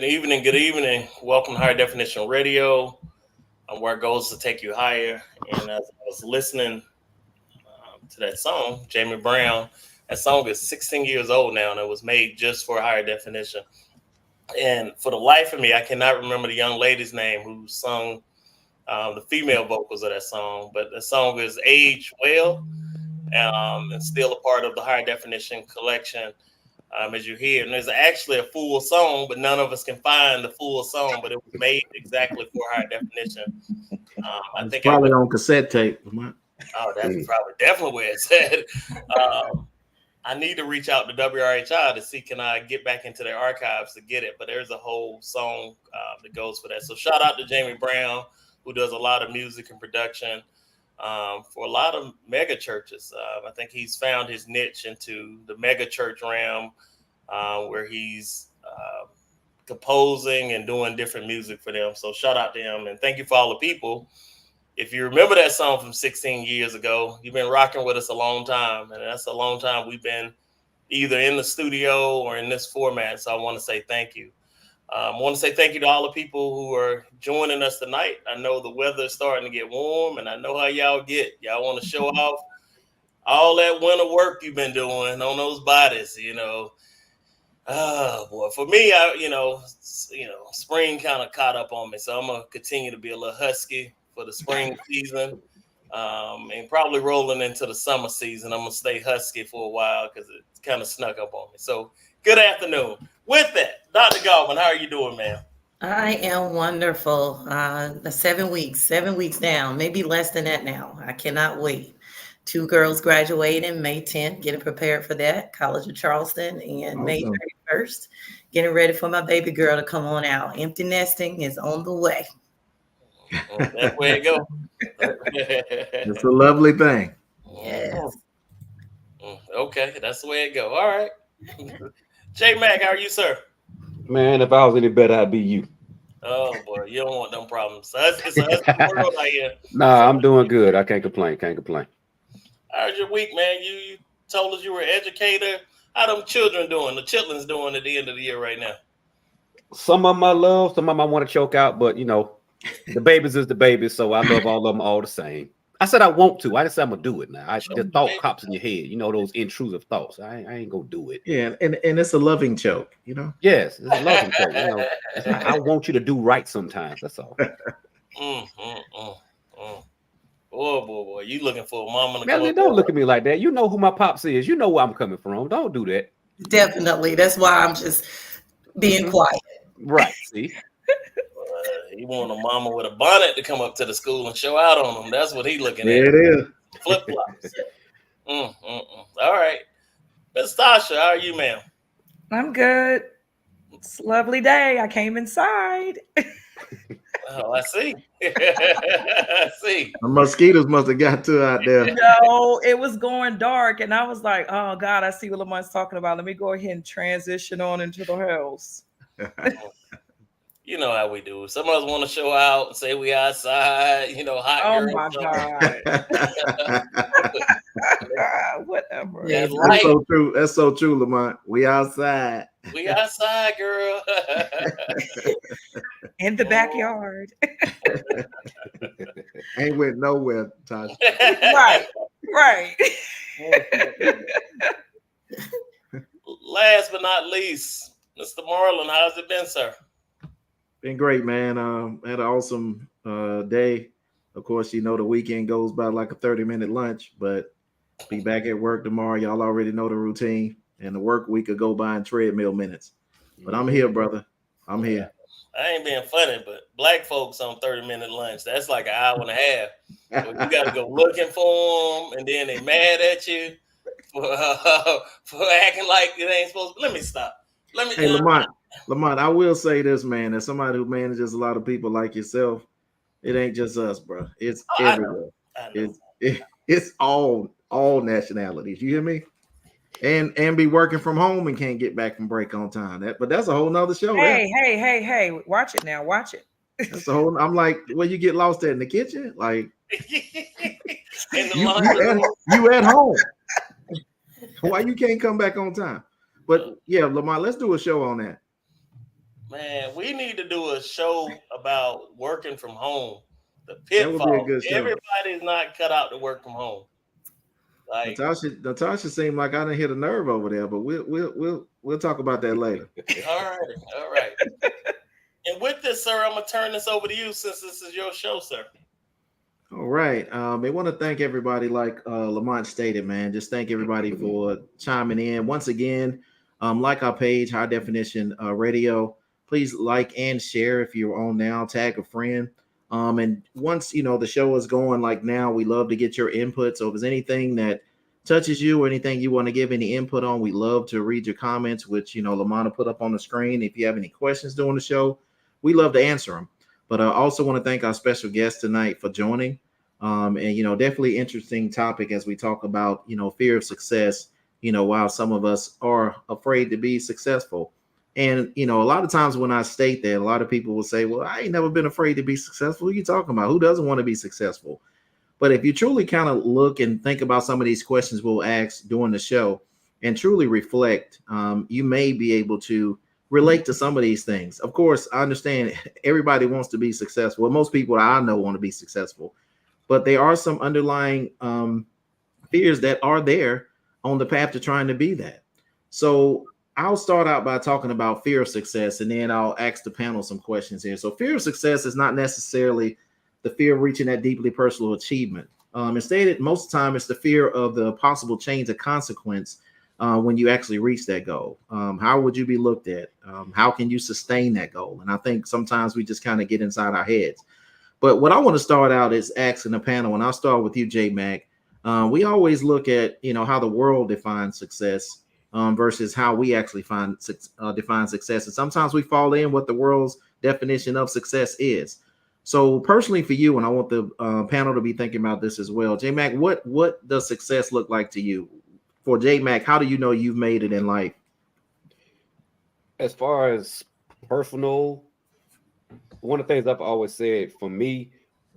Good evening. Good evening. Welcome to Higher Definition Radio, where it goes to take you higher. And as I was listening to that song, Jamie Brown, that song is 16 years old now, and it was made just for Higher Definition. And for the life of me, I cannot remember the young lady's name who sung the female vocals of that song. But the song is Age Well, and still a part of the Higher Definition collection. As you hear, and there's actually a full song, but none of us can find the full song. But it was made exactly for Higher Definition. I think probably on cassette tape. Oh, that's probably definitely where it's at. I need to reach out to WRHI to see can I get back into their archives to get it. But there's a whole song that goes for that. So shout out to Jamie Brown, who does a lot of music and production. For a lot of mega churches. I think he's found his niche into the mega church realm, where he's composing and doing different music for them. So shout out to him, and thank you for all the people. If you remember that song from 16 years ago, you've been rocking with us a long time, and that's a long time we've been either in the studio or in this format. So I want to say thank you. I want to say thank you to all the people who are joining us tonight. I know the weather is starting to get warm, and I know how y'all get. Y'all want to show off all that winter work you've been doing on those bodies, Oh boy, for me, spring kind of caught up on me, so I'm gonna continue to be a little husky for the spring season, and probably rolling into the summer season. I'm gonna stay husky for a while because it kind of snuck up on me. So, good afternoon. With that, Dr. Godwin, how are you doing, man? I am wonderful. 7 weeks down, maybe less than that now. I cannot wait. 2 girls graduating May 10th, getting prepared for that, College of Charleston, and May 31st, getting ready for my baby girl to come on out. Empty nesting is on the way. That's where it goes. It's a lovely thing. Yes. Okay, that's the way it go. All right. J Mac, how are you, sir? Man, if I was any better, I'd be you. Oh boy, you don't want them problems. It's a world out here. Nah, I'm doing good. I can't complain. How's your week, man? You told us you were an educator. How them children doing? The chitlins doing at the end of the year right now? Some of them I love, some of them I want to choke out, but the babies is the babies, so I love all of them all the same. I said I want to. I just said I'm gonna do it now. The thought pops in your head. Those intrusive thoughts. I ain't gonna do it. Yeah, and it's a loving choke. Yes, it's a loving choke. I want you to do right sometimes. That's all. Boy, you looking for a mama to Melanie, don't look at me like that. You know who my pops is. You know where I'm coming from. Don't do that. Definitely. That's why I'm just being quiet. Right. See. He want a mama with a bonnet to come up to the school and show out on him. That's what he looking at. It is. Flip flops. All right. Miss Tasha, how are you, ma'am? I'm good. It's a lovely day. I came inside. Oh, I see. I see. The mosquitoes must have got to out there. No, it was going dark, and I was like, oh, God, I see what Lamont's talking about. Let me go ahead and transition on into the house. You know how we do. Some of us want to show out and say we outside, hot Oh, girl. my God. Whatever. Yeah, That's so true. That's so true, Lamont. We outside. We outside, girl. In the backyard. Ain't went nowhere, Tasha. Right. Last but not least, Mr. Marlon, how's it been, sir? Been great, man. Had an awesome day. Of course, the weekend goes by like a 30-minute lunch, but be back at work tomorrow. Y'all already know the routine, and the work week will go by in treadmill minutes. But I'm here, brother. I'm here. I ain't being funny, but black folks on 30-minute lunch, that's like an hour and a half. So you got to go looking for them, and then they mad at you for acting like it ain't supposed to. Let me stop. Hey, Lamont, I will say this, man. As somebody who manages a lot of people like yourself, it ain't just us, bro. It's everywhere. I know. It's all nationalities. You hear me? And be working from home and can't get back from break on time. But that's a whole nother show. Hey, watch it now. Watch it. That's a whole. I'm like, where you get lost at in the kitchen? Like you at home. Why you can't come back on time? But yeah, Lamont, let's do a show on that. Man, we need to do a show about working from home. The That would be a pitfalls. good show. Everybody's not cut out to work from home. Like, Natasha seemed like I didn't hit a nerve over there, but we'll talk about that later. all right. And with this, sir, I'm gonna turn this over to you since this is your show, sir. All right. I want to thank everybody, like Lamont stated, man. Just thank everybody for chiming in. Once again, like our page, High Definition Radio. Please like and share if you're on now. Tag a friend. And once the show is going like now, we love to get your input. So if there's anything that touches you or anything you want to give any input on, we love to read your comments, which Lamont will put up on the screen. If you have any questions during the show, we love to answer them. But I also want to thank our special guest tonight for joining. And definitely interesting topic as we talk about fear of success. While some of us are afraid to be successful. And, a lot of times when I state that, a lot of people will say, well, I ain't never been afraid to be successful. What are you talking about? Who doesn't want to be successful? But if you truly kind of look and think about some of these questions we'll ask during the show and truly reflect, you may be able to relate to some of these things. Of course, I understand everybody wants to be successful. Well, most people I know want to be successful. But there are some underlying fears that are there on the path to trying to be that. So I'll start out by talking about fear of success, and then I'll ask the panel some questions here. So fear of success is not necessarily the fear of reaching that deeply personal achievement. Instead, most of the time, it's the fear of the possible change of consequence when you actually reach that goal. How would you be looked at? How can you sustain that goal? And I think sometimes we just kind of get inside our heads. But what I want to start out is asking the panel, and I'll start with you, J Mac. We always look at how the world defines success versus how we actually define success, and sometimes we fall in what the world's definition of success is. So personally for you, and I want the panel to be thinking about this as well, J Mac, what does success look like to you? For J Mac, how do you know you've made it in life? As far as personal, one of the things I've always said, for me,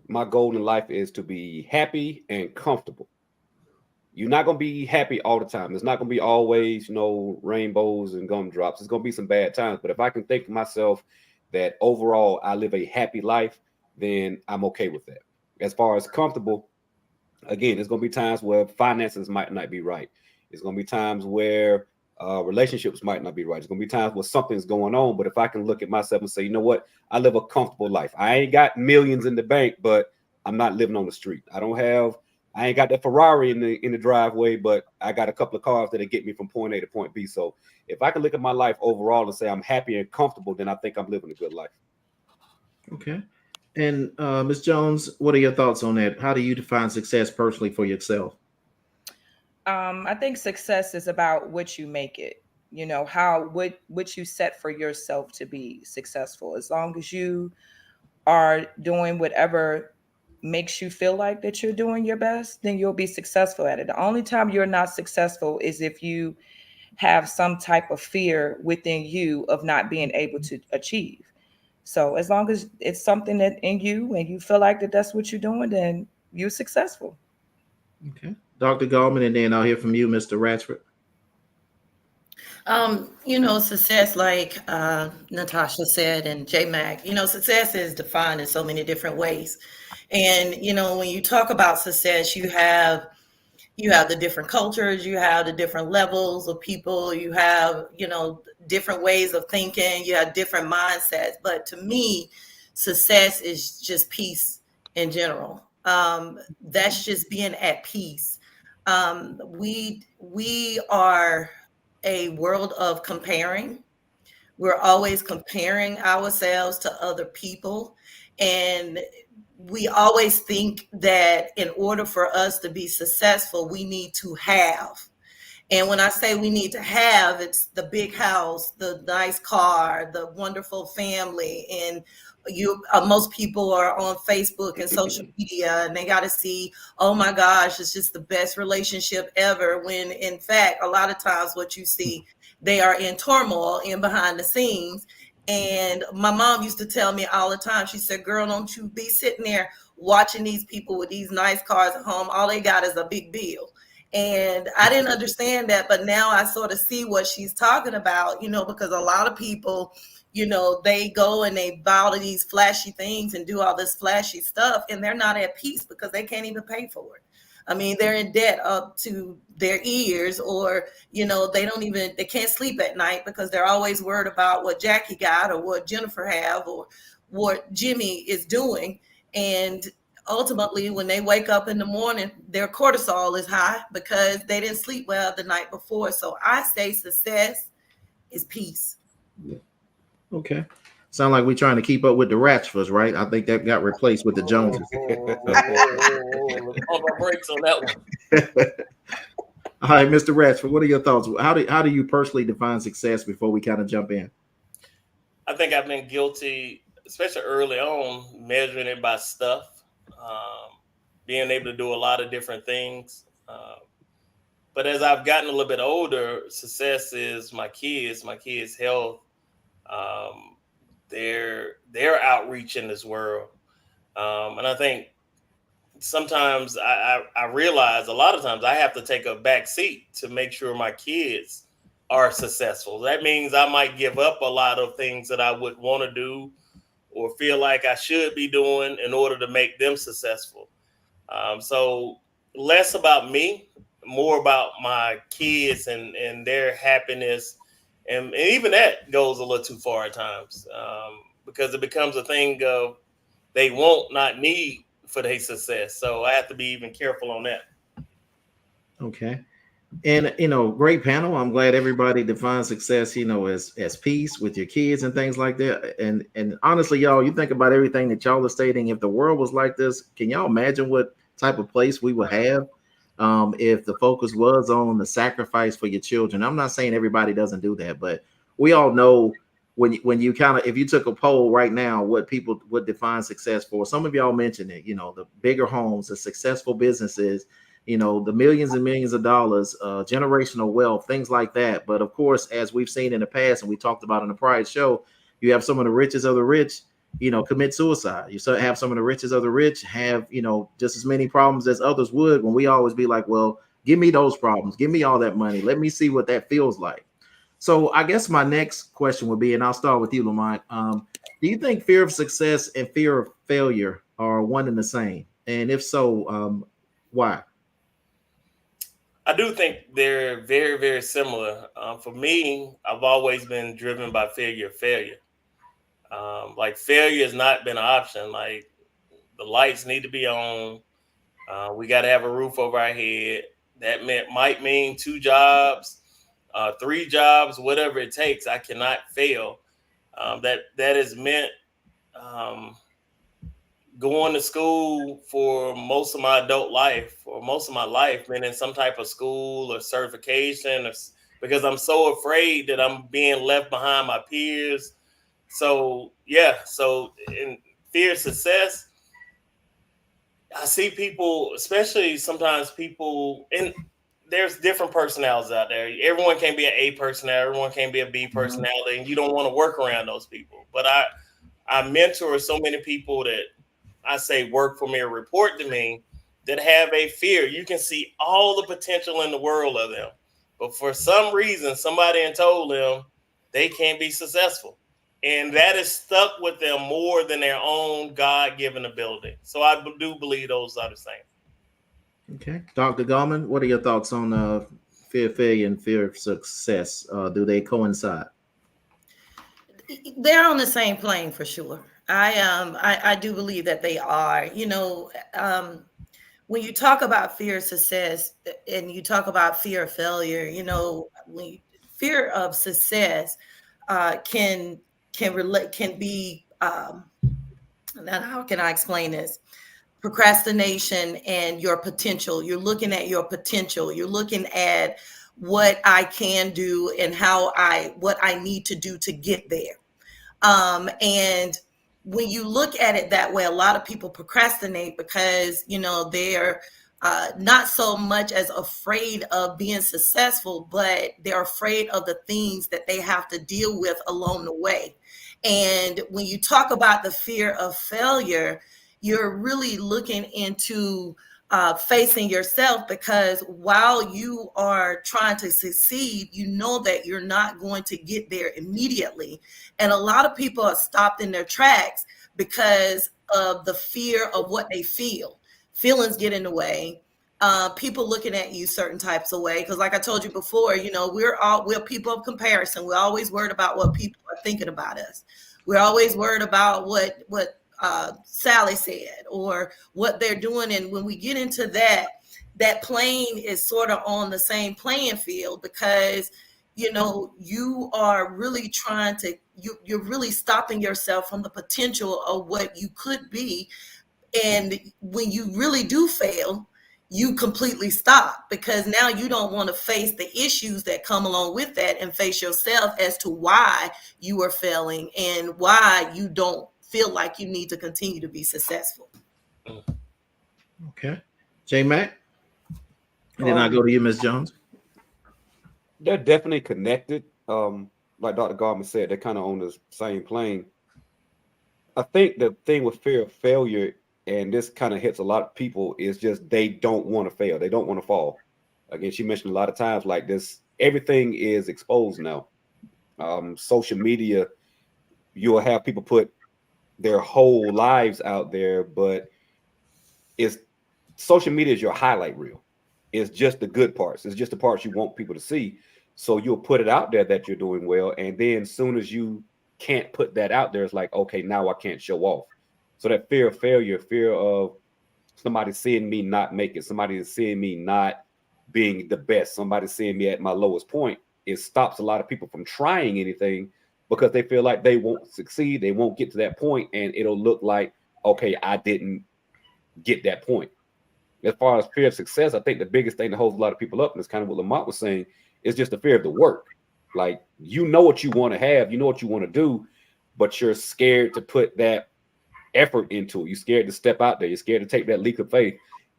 my goal in life is to be happy and comfortable. You're not going to be happy all the time. It's not going to be always, rainbows and gumdrops. It's going to be some bad times. But if I can think to myself that overall I live a happy life, then I'm okay with that. As far as comfortable, again, there's going to be times where finances might not be right. It's going to be times where relationships might not be right. It's going to be times where something's going on. But if I can look at myself and say, you know what, I live a comfortable life. I ain't got millions in the bank, but I'm not living on the street. I ain't got that Ferrari in the driveway, but I got a couple of cars that'll get me from point A to point B. So if I can look at my life overall and say I'm happy and comfortable, then I think I'm living a good life. Okay. And Ms. Jones, what are your thoughts on that? How do you define success personally for yourself? I think success is about what you make it, what you set for yourself to be successful. As long as you are doing whatever makes you feel like that you're doing your best, then you'll be successful at it. The only time you're not successful is if you have some type of fear within you of not being able to achieve. So as long as it's something that in you and you feel like that's what you're doing, then you're successful. Okay. Dr. Gallman, and then I'll hear from you, Mr. Ratchford. Success, like Natasha said, and J Mac, success is defined in so many different ways. And, when you talk about success, you have the different cultures, you have the different levels of people, you have, different ways of thinking, you have different mindsets. But to me, success is just peace in general. That's just being at peace. We are a world of comparing. We're always comparing ourselves to other people. And we always think that in order for us to be successful, we need to have. And when I say we need to have, it's the big house, the nice car, the wonderful family. And most people are on Facebook and social media, and they got to see, oh my gosh, it's just the best relationship ever. When in fact, a lot of times what you see, they are in turmoil in behind the scenes. And my mom used to tell me all the time, she said, girl, don't you be sitting there watching these people with these nice cars at home. All they got is a big bill. And I didn't understand that, but now I sort of see what she's talking about, because a lot of people you know, they go and they bow to these flashy things and do all this flashy stuff, and they're not at peace because they can't even pay for it. I mean, they're in debt up to their ears, or, you know, they can't sleep at night because they're always worried about what Jackie got or what Jennifer have or what Jimmy is doing. And ultimately, when they wake up in the morning, their cortisol is high because they didn't sleep well the night before. So I say success is peace. Okay. Sound like we're trying to keep up with the Ratchfords, right? I think that got replaced with the Joneses. Hold my brakes on that one. All right, Mr. Ratchford, what are your thoughts? How do you personally define success before we kind of jump in? I think I've been guilty, especially early on, measuring it by stuff, being able to do a lot of different things. But as I've gotten a little bit older, success is my kids' health, their outreach in this world. And I think sometimes I realize a lot of times I have to take a back seat to make sure my kids are successful. That means I might give up a lot of things that I would want to do or feel like I should be doing in order to make them successful. So less about me, more about my kids and their happiness. And even that goes a little too far at times, because it becomes a thing of they want, not need for their success. So I have to be even careful on that. Okay. And, you know, great panel. I'm glad everybody defines success, you know, as peace with your kids and things like that. And honestly, y'all, you think about everything that y'all are stating. If the world was like this, can y'all imagine what type of place we would have if the focus was on the sacrifice for your children? I'm not saying everybody doesn't do that, but we all know when you kind of, if you took a poll right now, what people would define success for. Some of y'all mentioned it, you know, the bigger homes, the successful businesses, you know, the millions and millions of dollars, generational wealth, things like that. But of course, as we've seen in the past, and we talked about in the prior show, you have some of the richest of the rich, you know, commit suicide. You still have some of the richest of the rich have, you know, just as many problems as others would, when we always be like, well, give me those problems. Give me all that money. Let me see what that feels like. So I guess my next question would be, and I'll start with you, Lamont. Do you think fear of success and fear of failure are one and the same? And if so, why? I do think they're very, very similar. For me, I've always been driven by failure. Like failure has not been an option. Like the lights need to be on. We got to have a roof over our head. That might mean 2 jobs, 3 jobs, whatever it takes. I cannot fail. That has meant going to school for most of my adult life, or most of my life, been in some type of school or certification, because I'm so afraid that I'm being left behind my peers. So yeah, so in fear of success, I see people, especially sometimes people, and there's different personalities out there. Everyone can't be an A personality, everyone can't be a B personality, and you don't want to work around those people. But I mentor so many people that I say work for me or report to me that have a fear. You can see all the potential in the world of them, but for some reason, somebody told them they can't be successful. And that is stuck with them more than their own God-given ability. So I do believe those are the same. Okay. Dr. Gallman, what are your thoughts on fear of failure and fear of success? Do they coincide? They're on the same plane for sure. I do believe that they are. You know, when you talk about fear of success and you talk about fear of failure, you know, fear of success can be now how can I explain this? Procrastination and your potential. You're looking at your potential. You're looking at what I can do and what I need to do to get there. And when you look at it that way, a lot of people procrastinate because, you know, they're not so much as afraid of being successful, but they're afraid of the things that they have to deal with along the way. And when you talk about the fear of failure, you're really looking into facing yourself, because while you are trying to succeed, you know that you're not going to get there immediately. And a lot of people are stopped in their tracks because of the fear of what they feel. Feelings get in the way. People looking at you certain types of way. Because like I told you before, you know, we're people of comparison. We're always worried about what people are thinking about us. We're always worried about what Sally said or what they're doing. And when we get into that plane is sort of on the same playing field, because, you know, you are really trying to, you're really stopping yourself from the potential of what you could be. And when you really do fail, you completely stop, because now you don't want to face the issues that come along with that and face yourself as to why you are failing and why you don't feel like you need to continue to be successful. Okay. J Mac. And then I go to you, Ms. Jones. They're definitely connected. Like Dr. Gardner said, they're kind of on the same plane. I think the thing with fear of failure, and this kind of hits a lot of people, is just they don't want to fail. They don't want to fall. Again, she mentioned a lot of times like this, everything is exposed now. Social media, you'll have people put their whole lives out there, but it's social media is your highlight reel. It's just the good parts. It's just the parts you want people to see. So you'll put it out there that you're doing well. And then as soon as you can't put that out there, it's like, okay, now I can't show off. So that fear of failure, fear of somebody seeing me not make it, somebody is seeing me not being the best, somebody seeing me at my lowest point, it stops a lot of people from trying anything, because they feel like they won't succeed, they won't get to that point, and it'll look like, okay, I didn't get that point. As far as fear of success, I think the biggest thing that holds a lot of people up, and it's kind of what Lamont was saying, is just the fear of the work. Like, you know what you want to have, you know what you want to do, but you're scared to put that effort into it. You're scared to step out there. You're scared to take that leap of faith,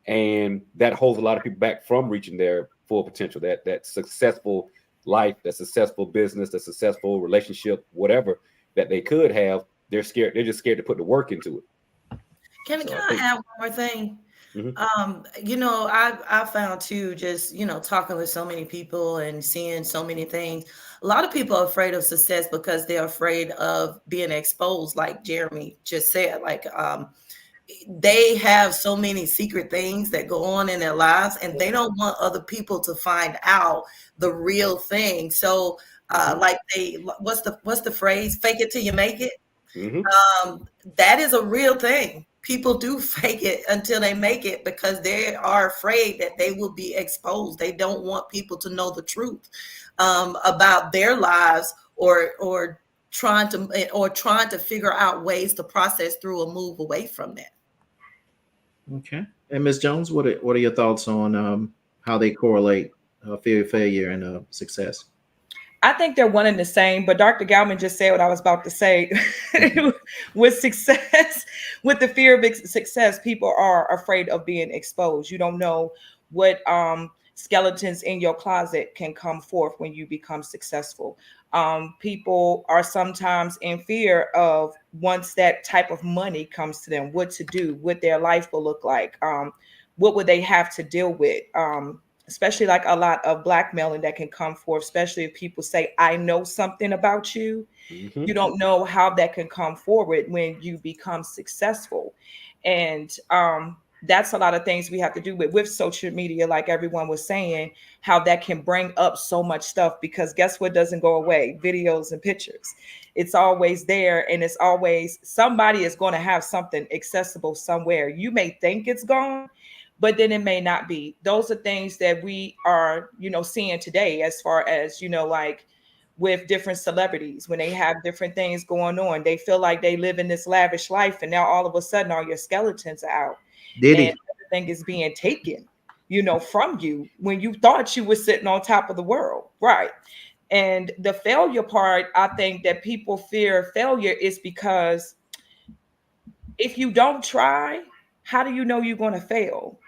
and that holds a lot of people back from reaching their full potential. That successful life, that successful business, that successful relationship, whatever that they could have, they're scared. They're just scared to put the work into it. Can I add one more thing? Mm-hmm. You know, I found too, just, you know, talking with so many people and seeing so many things. A lot of people are afraid of success because they're afraid of being exposed, like Jeremy just said. Like, they have so many secret things that go on in their lives, and they don't want other people to find out the real thing. So, like what's the phrase? Fake it till you make it. Mm-hmm. That is a real thing. People do fake it until they make it because they are afraid that they will be exposed. They don't want people to know the truth about their lives, or trying to figure out ways to process through or move away from that. Okay. And Ms. Jones, what are your thoughts on how they correlate fear of failure and success? I think they're one and the same, but Dr. Galman just said what I was about to say. With success, with the fear of success, people are afraid of being exposed. You don't know what skeletons in your closet can come forth when you become successful. People are sometimes in fear of, once that type of money comes to them, what to do, what their life will look like, what would they have to deal with, especially like a lot of blackmailing that can come forth, especially if people say, I know something about you. Mm-hmm. You don't know how that can come forward when you become successful. And that's a lot of things we have to do with social media, like everyone was saying, how that can bring up so much stuff, because guess what doesn't go away? Videos and pictures. It's always there, and it's always, somebody is going to have something accessible somewhere. You may think it's gone, but then it may not be. Those are things that we are, you know, seeing today, as far as, you know, like with different celebrities, when they have different things going on, they feel like they live in this lavish life, and now all of a sudden all your skeletons are out. And everything is being taken, you know, from you when you thought you were sitting on top of the world. Right. And the failure part, I think that people fear failure is because if you don't try, how do you know you're going to fail?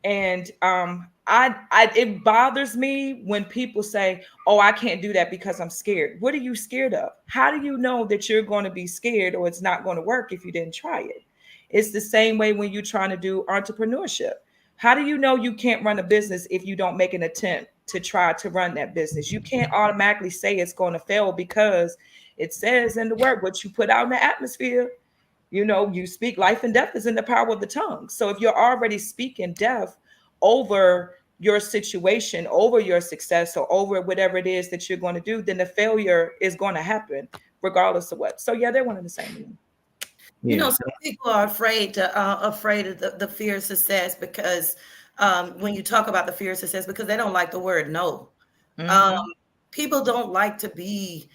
And it bothers me when people say, oh, I can't do that because I'm scared. What are you scared of? How do you know that you're going to be scared or it's not going to work if you didn't try it? It's the same way when you're trying to do entrepreneurship. How do you know you can't run a business if you don't make an attempt to try to run that business? You can't automatically say it's going to fail because it says in the word, what you put out in the atmosphere, you know, you speak. Life and death is in the power of the tongue. So if you're already speaking death over your situation, over your success, or over whatever it is that you're going to do, then the failure is going to happen regardless of what. So yeah, they're one and the same. You Yeah. know, some people are afraid of the fear of success because when you talk about the fear of success, because they don't like the word no. People don't like to be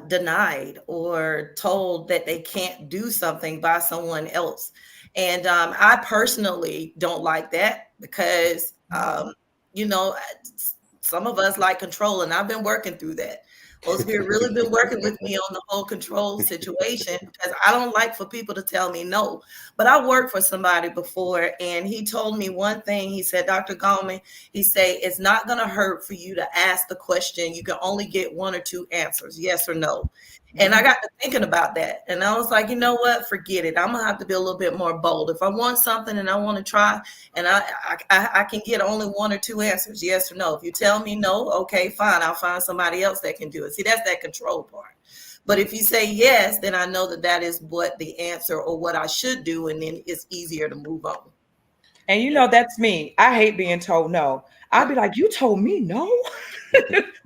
denied or told that they can't do something by someone else. And I personally don't like that because, you know, some of us like control, and I've been working through that. Holy Spirit really been working with me on the whole control situation because I don't like for people to tell me no. But I worked for somebody before, and he told me one thing. He said, Dr. Goldman, he said, it's not going to hurt for you to ask the question. You can only get one or two answers, yes or no. And I got to thinking about that. And I was like, you know what? Forget it. I'm going to have to be a little bit more bold. If I want something and I want to try, and I can get only one or two answers, yes or no. If you tell me no, okay, fine. I'll find somebody else that can do it. See, that's that control part. But if you say yes, then I know that that is what the answer or what I should do. And then it's easier to move on. And you know, that's me. I hate being told no. I'd be like, you told me no?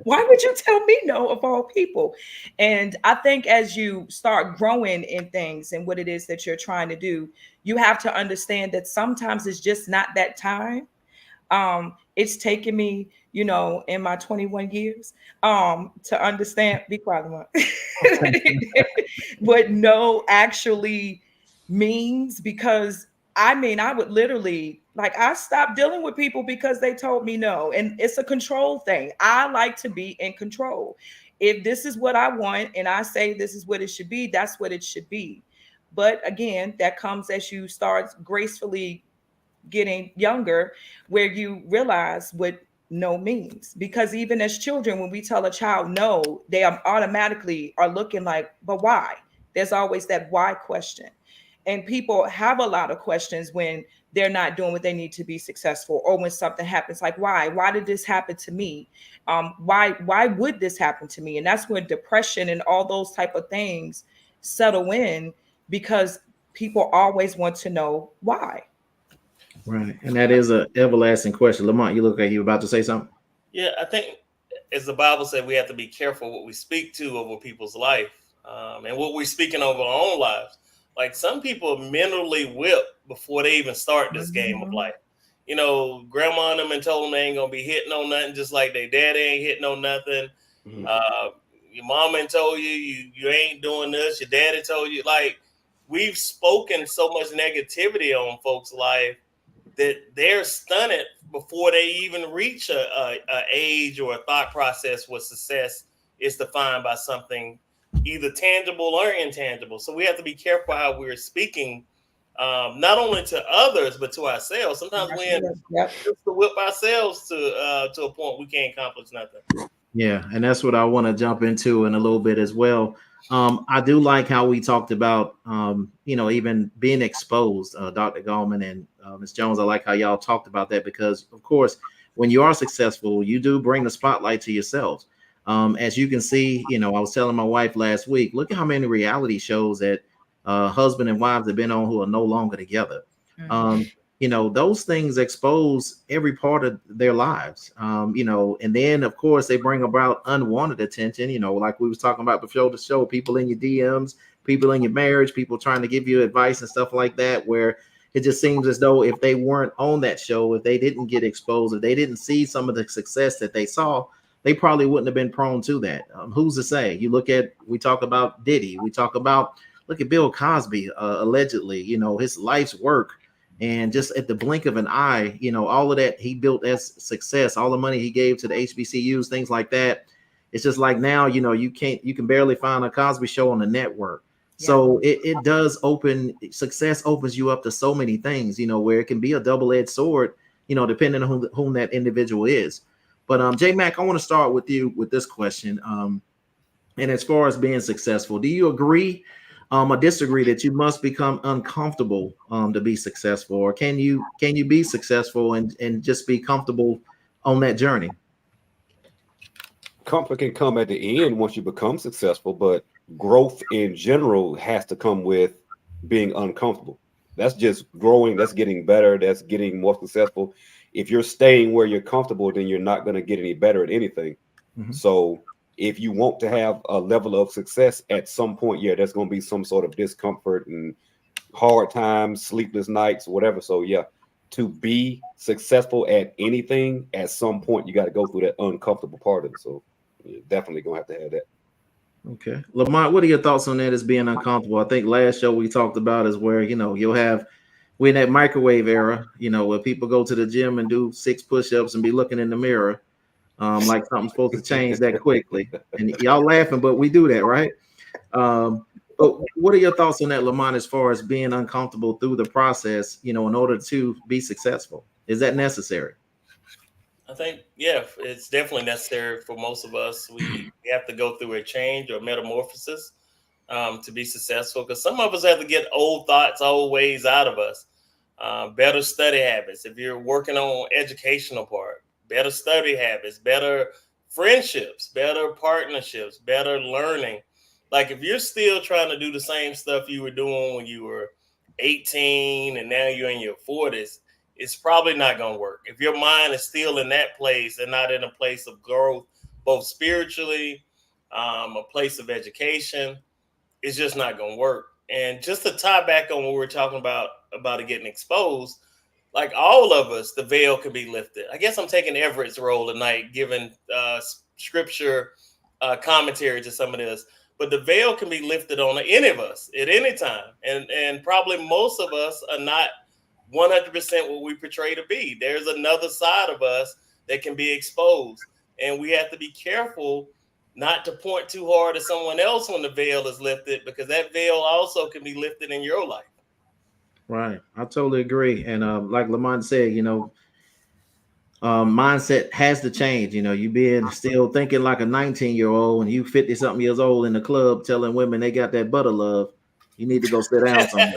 Why would you tell me no of all people? And I think as you start growing in things and what it is that you're trying to do, you have to understand that sometimes it's just not that time. It's taken me, you know, in my 21 years to understand, be quiet, what no actually means, because I mean, I would literally, like, I stopped dealing with people because they told me no. And it's a control thing. I like to be in control. If this is what I want and I say this is what it should be, that's what it should be. But again, that comes as you start gracefully getting younger, where you realize what no means. Because even as children, when we tell a child no, they automatically are looking like, but why? There's always that why question. And people have a lot of questions when they're not doing what they need to be successful, or when something happens, like, why did this happen to me? Why would this happen to me? And that's when depression and all those type of things settle in, because people always want to know why. Right. And that is an everlasting question. Lamont, you look like you about to say something. Yeah, I think as the Bible said, we have to be careful what we speak to over people's life, and what we're speaking over our own lives. Like, some people mentally whip before they even start this game of life. You know, grandma and them and told them they ain't gonna be hitting on nothing, just like their daddy ain't hitting on nothing. Your mama and told you ain't doing this. Your daddy told you. Like, we've spoken so much negativity on folks' life that they're stunned before they even reach a age or a thought process where success is defined by something either tangible or intangible. So we have to be careful how we're speaking, not only to others, but to ourselves. Sometimes we end up to whip ourselves to a point we can't accomplish nothing. Yeah, and that's what I want to jump into in a little bit as well. I do like how we talked about, you know, even being exposed, Dr. Goldman and Ms. Jones. I like how y'all talked about that, because, of course, when you are successful, you do bring the spotlight to yourselves. As you can see, you know, I was telling my wife last week, look at how many reality shows that husband and wives have been on who are no longer together. You know, those things expose every part of their lives, you know, and then, of course, they bring about unwanted attention, you know, like we was talking about before the show, people in your DMs, people in your marriage, people trying to give you advice and stuff like that, where it just seems as though if they weren't on that show, if they didn't get exposed, if they didn't see some of the success that they saw, they probably wouldn't have been prone to that. Who's to say? You look at, we talk about Diddy, we talk about, look at Bill Cosby, allegedly, you know, his life's work. And just at the blink of an eye, you know, all of that he built as success, all the money he gave to the HBCUs, things like that. It's just like now, you know, you can barely find a Cosby show on the network. Yeah. So it does open, success opens you up to so many things, you know, where it can be a double-edged sword, you know, depending on whom that individual is. But J Mac, I want to start with you with this question. And as far as being successful, do you agree I disagree that you must become uncomfortable to be successful, or can you be successful and just be comfortable on that journey? Comfort can come at the end once you become successful, but growth in general has to come with being uncomfortable. That's just growing, that's getting better, that's getting more successful. If you're staying where you're comfortable, then you're not going to get any better at anything. Mhm. So if you want to have a level of success at some point, yeah, there's going to be some sort of discomfort and hard times, sleepless nights, whatever. So yeah, to be successful at anything, at some point, you got to go through that uncomfortable part of it. So you're definitely going to have that. Okay. Lamont, what are your thoughts on that as being uncomfortable? I think last show we talked about is where, we're in that microwave era, where people go to the gym and do 6 push-ups and be looking in the mirror like something's supposed to change that quickly. And y'all laughing, but we do that, right? But what are your thoughts on that, Lamont, as far as being uncomfortable through the process, in order to be successful? Is that necessary? I think, yeah, it's definitely necessary for most of us. We have to go through a change or metamorphosis to be successful, because some of us have to get old thoughts, old ways out of us. Better study habits. If you're working on educational part, better study habits, better friendships, better partnerships, better learning. Like if you're still trying to do the same stuff you were doing when you were 18 and now you're in your 40s, it's probably not going to work. If your mind is still in that place and not in a place of growth, both spiritually, a place of education, it's just not going to work. And just to tie back on what we were talking about it getting exposed, like all of us, the veil can be lifted. I guess I'm taking Everett's role tonight, giving scripture commentary to some of this. But the veil can be lifted on any of us at any time. And probably most of us are not 100% what we portray to be. There's another side of us that can be exposed. And we have to be careful not to point too hard at someone else when the veil is lifted, because that veil also can be lifted in your life. Right. I totally agree. And like Lamont said, mindset has to change. You being still thinking like a 19-year-old and you 50-something years old in the club telling women they got that butter love. You need to go sit down somewhere.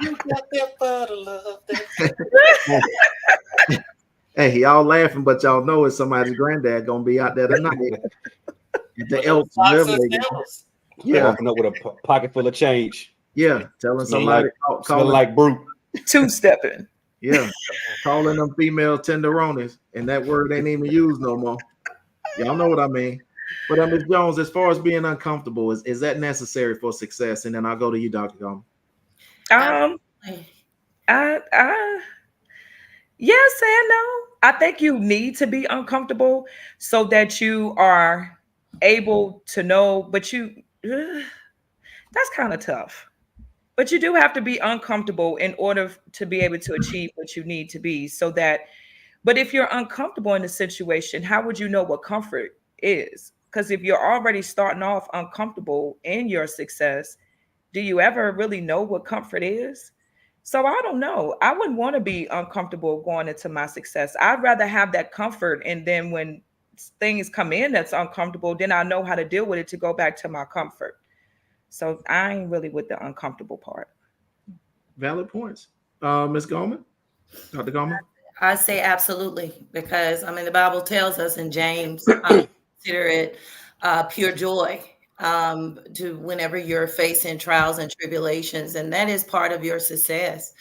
You got that butter love. Hey, y'all laughing, but y'all know it's somebody's granddad gonna be out there tonight. The Elks, yeah, walking up with a pocket full of change. Yeah, telling somebody, calling like brute, 2-stepping. Yeah, calling them female tenderonis, and that word ain't even used no more. Y'all know what I mean. But Ms. Jones, as far as being uncomfortable, is that necessary for success? And then I'll go to you, Dr. Gomes. Yes and no. I think you need to be uncomfortable so that you are able to know, but that's kind of tough. But you do have to be uncomfortable in order to be able to achieve what you need to be. But if you're uncomfortable in a situation, how would you know what comfort is? Because if you're already starting off uncomfortable in your success, do you ever really know what comfort is? So I don't know. I wouldn't want to be uncomfortable going into my success. I'd rather have that comfort. And then when things come in that's uncomfortable, then I know how to deal with it to go back to my comfort. So I ain't really with the uncomfortable part. Valid points. Ms. Goldman, Dr. Goldman? I say absolutely, because the Bible tells us in James, consider it pure joy to whenever you're facing trials and tribulations, and that is part of your success.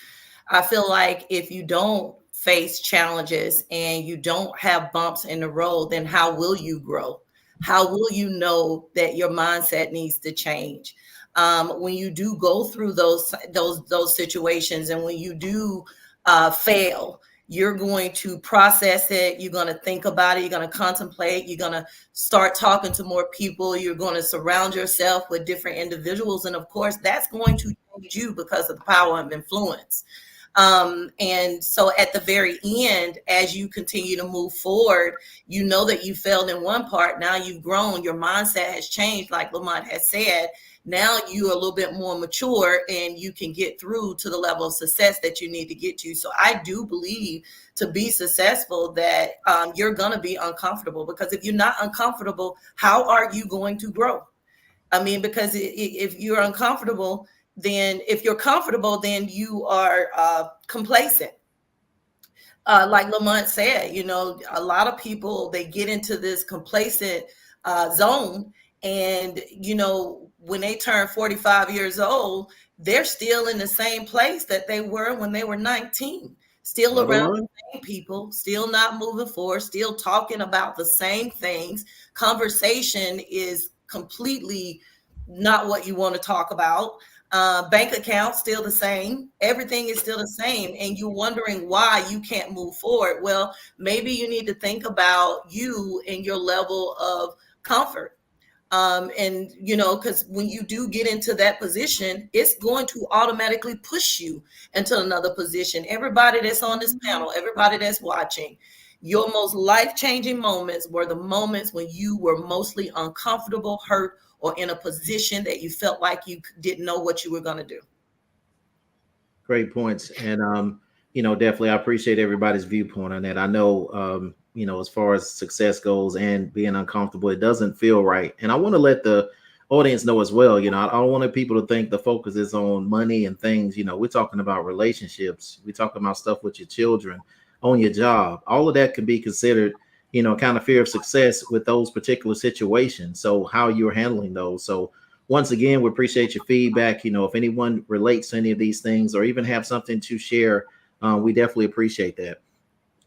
I feel like if you don't face challenges and you don't have bumps in the road, then how will you grow? How will you know that your mindset needs to change? When you do go through those situations, and when you do fail, you're going to process it. You're going to think about it. You're going to contemplate. You're going to start talking to more people. You're going to surround yourself with different individuals. And of course, that's going to change you because of the power of influence. And so at the very end, as you continue to move forward, you know that you failed in one part. Now you've grown. Your mindset has changed, like Lamont has said. Now you're a little bit more mature and you can get through to the level of success that you need to get to. So I do believe to be successful that you're going to be uncomfortable, because if you're not uncomfortable, how are you going to grow? I mean, because if you're uncomfortable, then if you're comfortable, then you are complacent. Like Lamont said, you know, a lot of people, they get into this complacent zone, and you know, when they turn 45 years old, they're still in the same place that they were when they were 19, still around the same people, still not moving forward, still talking about the same things. Conversation is completely not what you want to talk about. Bank account still the same, everything is still the same, and you're wondering why you can't move forward. Well, maybe you need to think about you and your level of comfort. And you know, because when you do get into that position, it's going to automatically push you into another position. Everybody that's on this panel, everybody that's watching, your most life-changing moments were the moments when you were mostly uncomfortable, hurt, or in a position that you felt like you didn't know what you were going to do. Great points. And, you know, definitely I appreciate everybody's viewpoint on that. I know, you know, as far as success goes and being uncomfortable, it doesn't feel right. And I want to let the audience know as well, you know, I don't want people to think the focus is on money and things. You know, we're talking about relationships. We're talking about stuff with your children, on your job. All of that can be considered, you know, kind of fear of success with those particular situations. So how you're handling those. So once again, we appreciate your feedback. You know, if anyone relates to any of these things or even have something to share, we definitely appreciate that.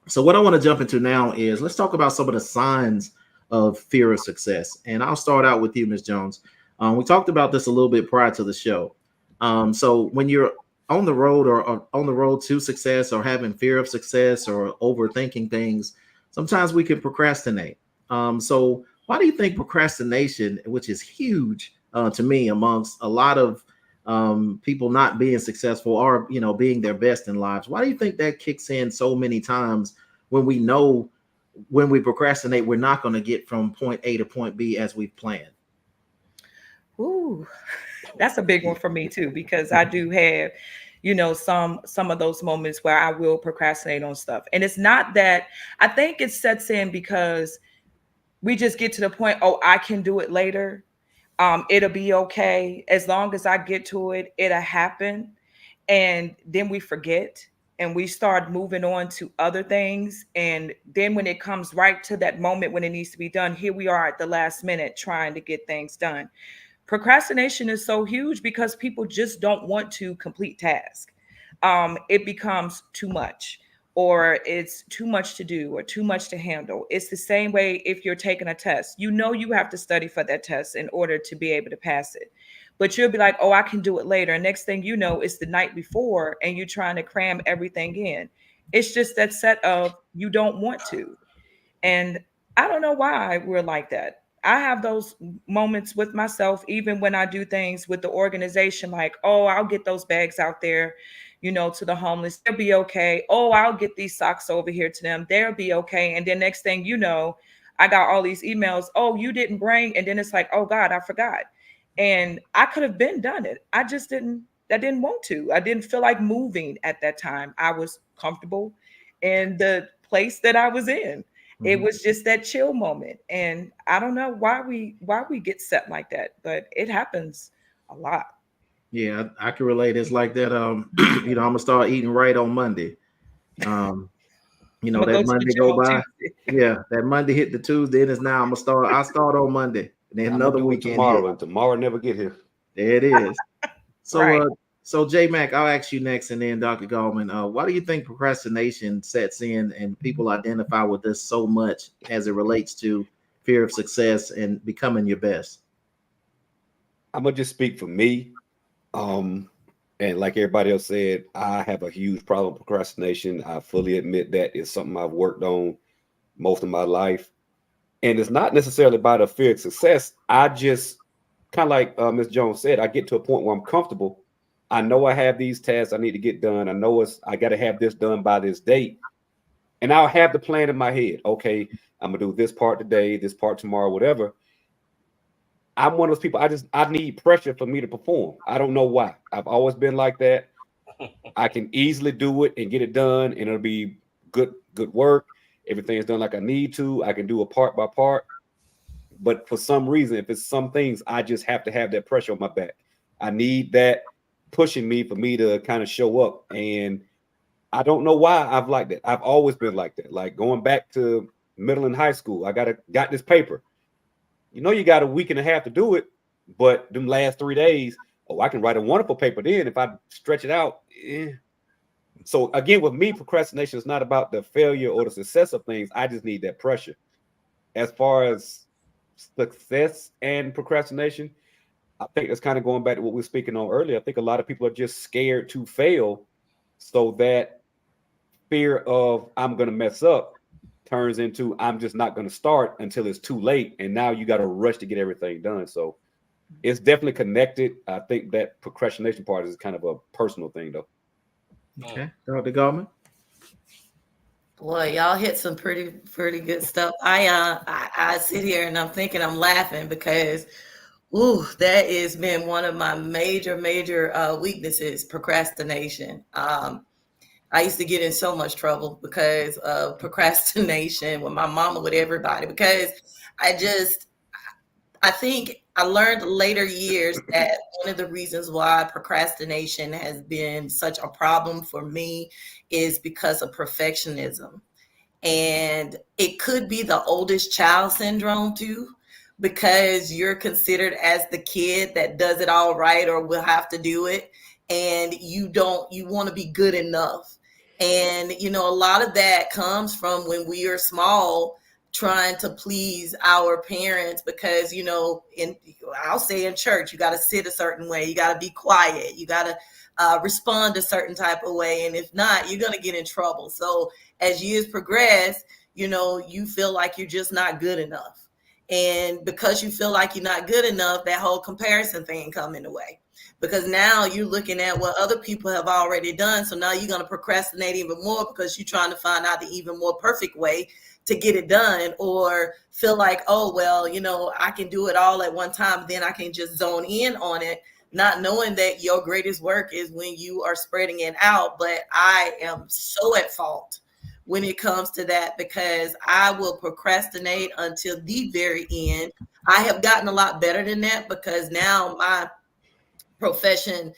So what I want to jump into now is let's talk about some of the signs of fear of success. And I'll start out with you, Ms. Jones. We talked about this a little bit prior to the show. So when you're on the road or on the road to success or having fear of success or overthinking things, sometimes we can procrastinate. So why do you think procrastination, which is huge to me amongst a lot of people not being successful or, you know, being their best in lives, why do you think that kicks in so many times when we know when we procrastinate, we're not going to get from point A to point B as we've planned? Ooh, that's a big one for me too, because I do have, you know, some of those moments where I will procrastinate on stuff. And it's not that, I think it sets in because we just get to the point, oh, I can do it later. It'll be okay. As long as I get to it, it'll happen. And then we forget and we start moving on to other things. And then when it comes right to that moment when it needs to be done, here we are at the last minute trying to get things done. Procrastination is so huge because people just don't want to complete tasks. It becomes too much, or it's too much to do, or too much to handle. It's the same way if you're taking a test. You know you have to study for that test in order to be able to pass it. But you'll be like, oh, I can do it later. And next thing you know, it's the night before and you're trying to cram everything in. It's just that set of you don't want to. And I don't know why we're like that. I have those moments with myself, even when I do things with the organization, like, oh, I'll get those bags out there, you know, to the homeless. They'll be okay. Oh, I'll get these socks over here to them. They'll be okay. And then next thing you know, I got all these emails. Oh, you didn't bring. And then it's like, oh God, I forgot. And I could have been done it. I didn't want to. I didn't feel like moving at that time. I was comfortable in the place that I was in. It was just that chill moment. And I don't know why we get set like that, but it happens a lot. Yeah, I can relate. It's like that. You know, I'm gonna start eating right on Monday. You know, that Monday go by. Yeah, that Monday hit the Tuesday, and it's now I start on Monday. And then another weekend tomorrow, and tomorrow never get here. There it is. So Right. So J Mac, I'll ask you next, and then Dr. Goldman, why do you think procrastination sets in and people identify with this so much as it relates to fear of success and becoming your best? I'm gonna just speak for me. And like everybody else said, I have a huge problem with procrastination. I fully admit that it's something I've worked on most of my life. And it's not necessarily about a fear of success. I just kind of like Ms. Jones said, I get to a point where I'm comfortable. I know I have these tasks I need to get done. I know I got to have this done by this date. And I'll have the plan in my head. Okay, I'm going to do this part today, this part tomorrow, whatever. I'm one of those people, I need pressure for me to perform. I don't know why. I've always been like that. I can easily do it and get it done, and it'll be good work. Everything's done like I need to. I can do a part by part. But for some reason, if it's some things, I just have to have that pressure on my back. I need that pushing me for me to kind of show up. And I don't know why I've liked that. I've always been like that. Like going back to middle and high school, I got this paper. You know, you got a week and a half to do it, but them last 3 days, I can write a wonderful paper then if I stretch it out. So again, with me, procrastination is not about the failure or the success of things. I just need that pressure. As far as success and procrastination, I think that's kind of going back to what we were speaking on earlier. I think a lot of people are just scared to fail, so that fear of I'm going to mess up turns into I'm just not going to start until it's too late. And now you got to rush to get everything done. So it's definitely connected. I think that procrastination part is kind of a personal thing, though. Okay, Dr. Goldman. Boy, y'all hit some pretty good stuff. I sit here and I'm thinking, I'm laughing because, that has been one of my major weaknesses, procrastination. I used to get in so much trouble because of procrastination with my mama, with everybody, because I think I learned later years that one of the reasons why procrastination has been such a problem for me is because of perfectionism. And it could be the oldest child syndrome too, because you're considered as the kid that does it all right or will have to do it. And you want to be good enough. And, a lot of that comes from when we are small, trying to please our parents, because I'll say in church, you got to sit a certain way, you got to be quiet, you got to respond a certain type of way, and if not, you're going to get in trouble. So as years progress, you feel like you're just not good enough, and because you feel like you're not good enough, that whole comparison thing come in the way, because now you're looking at what other people have already done. So now you're going to procrastinate even more because you're trying to find out the even more perfect way to get it done, or feel like, I can do it all at one time, then I can just zone in on it, not knowing that your greatest work is when you are spreading it out. But I am so at fault when it comes to that, because I will procrastinate until the very end. I have gotten a lot better than that, because now my profession,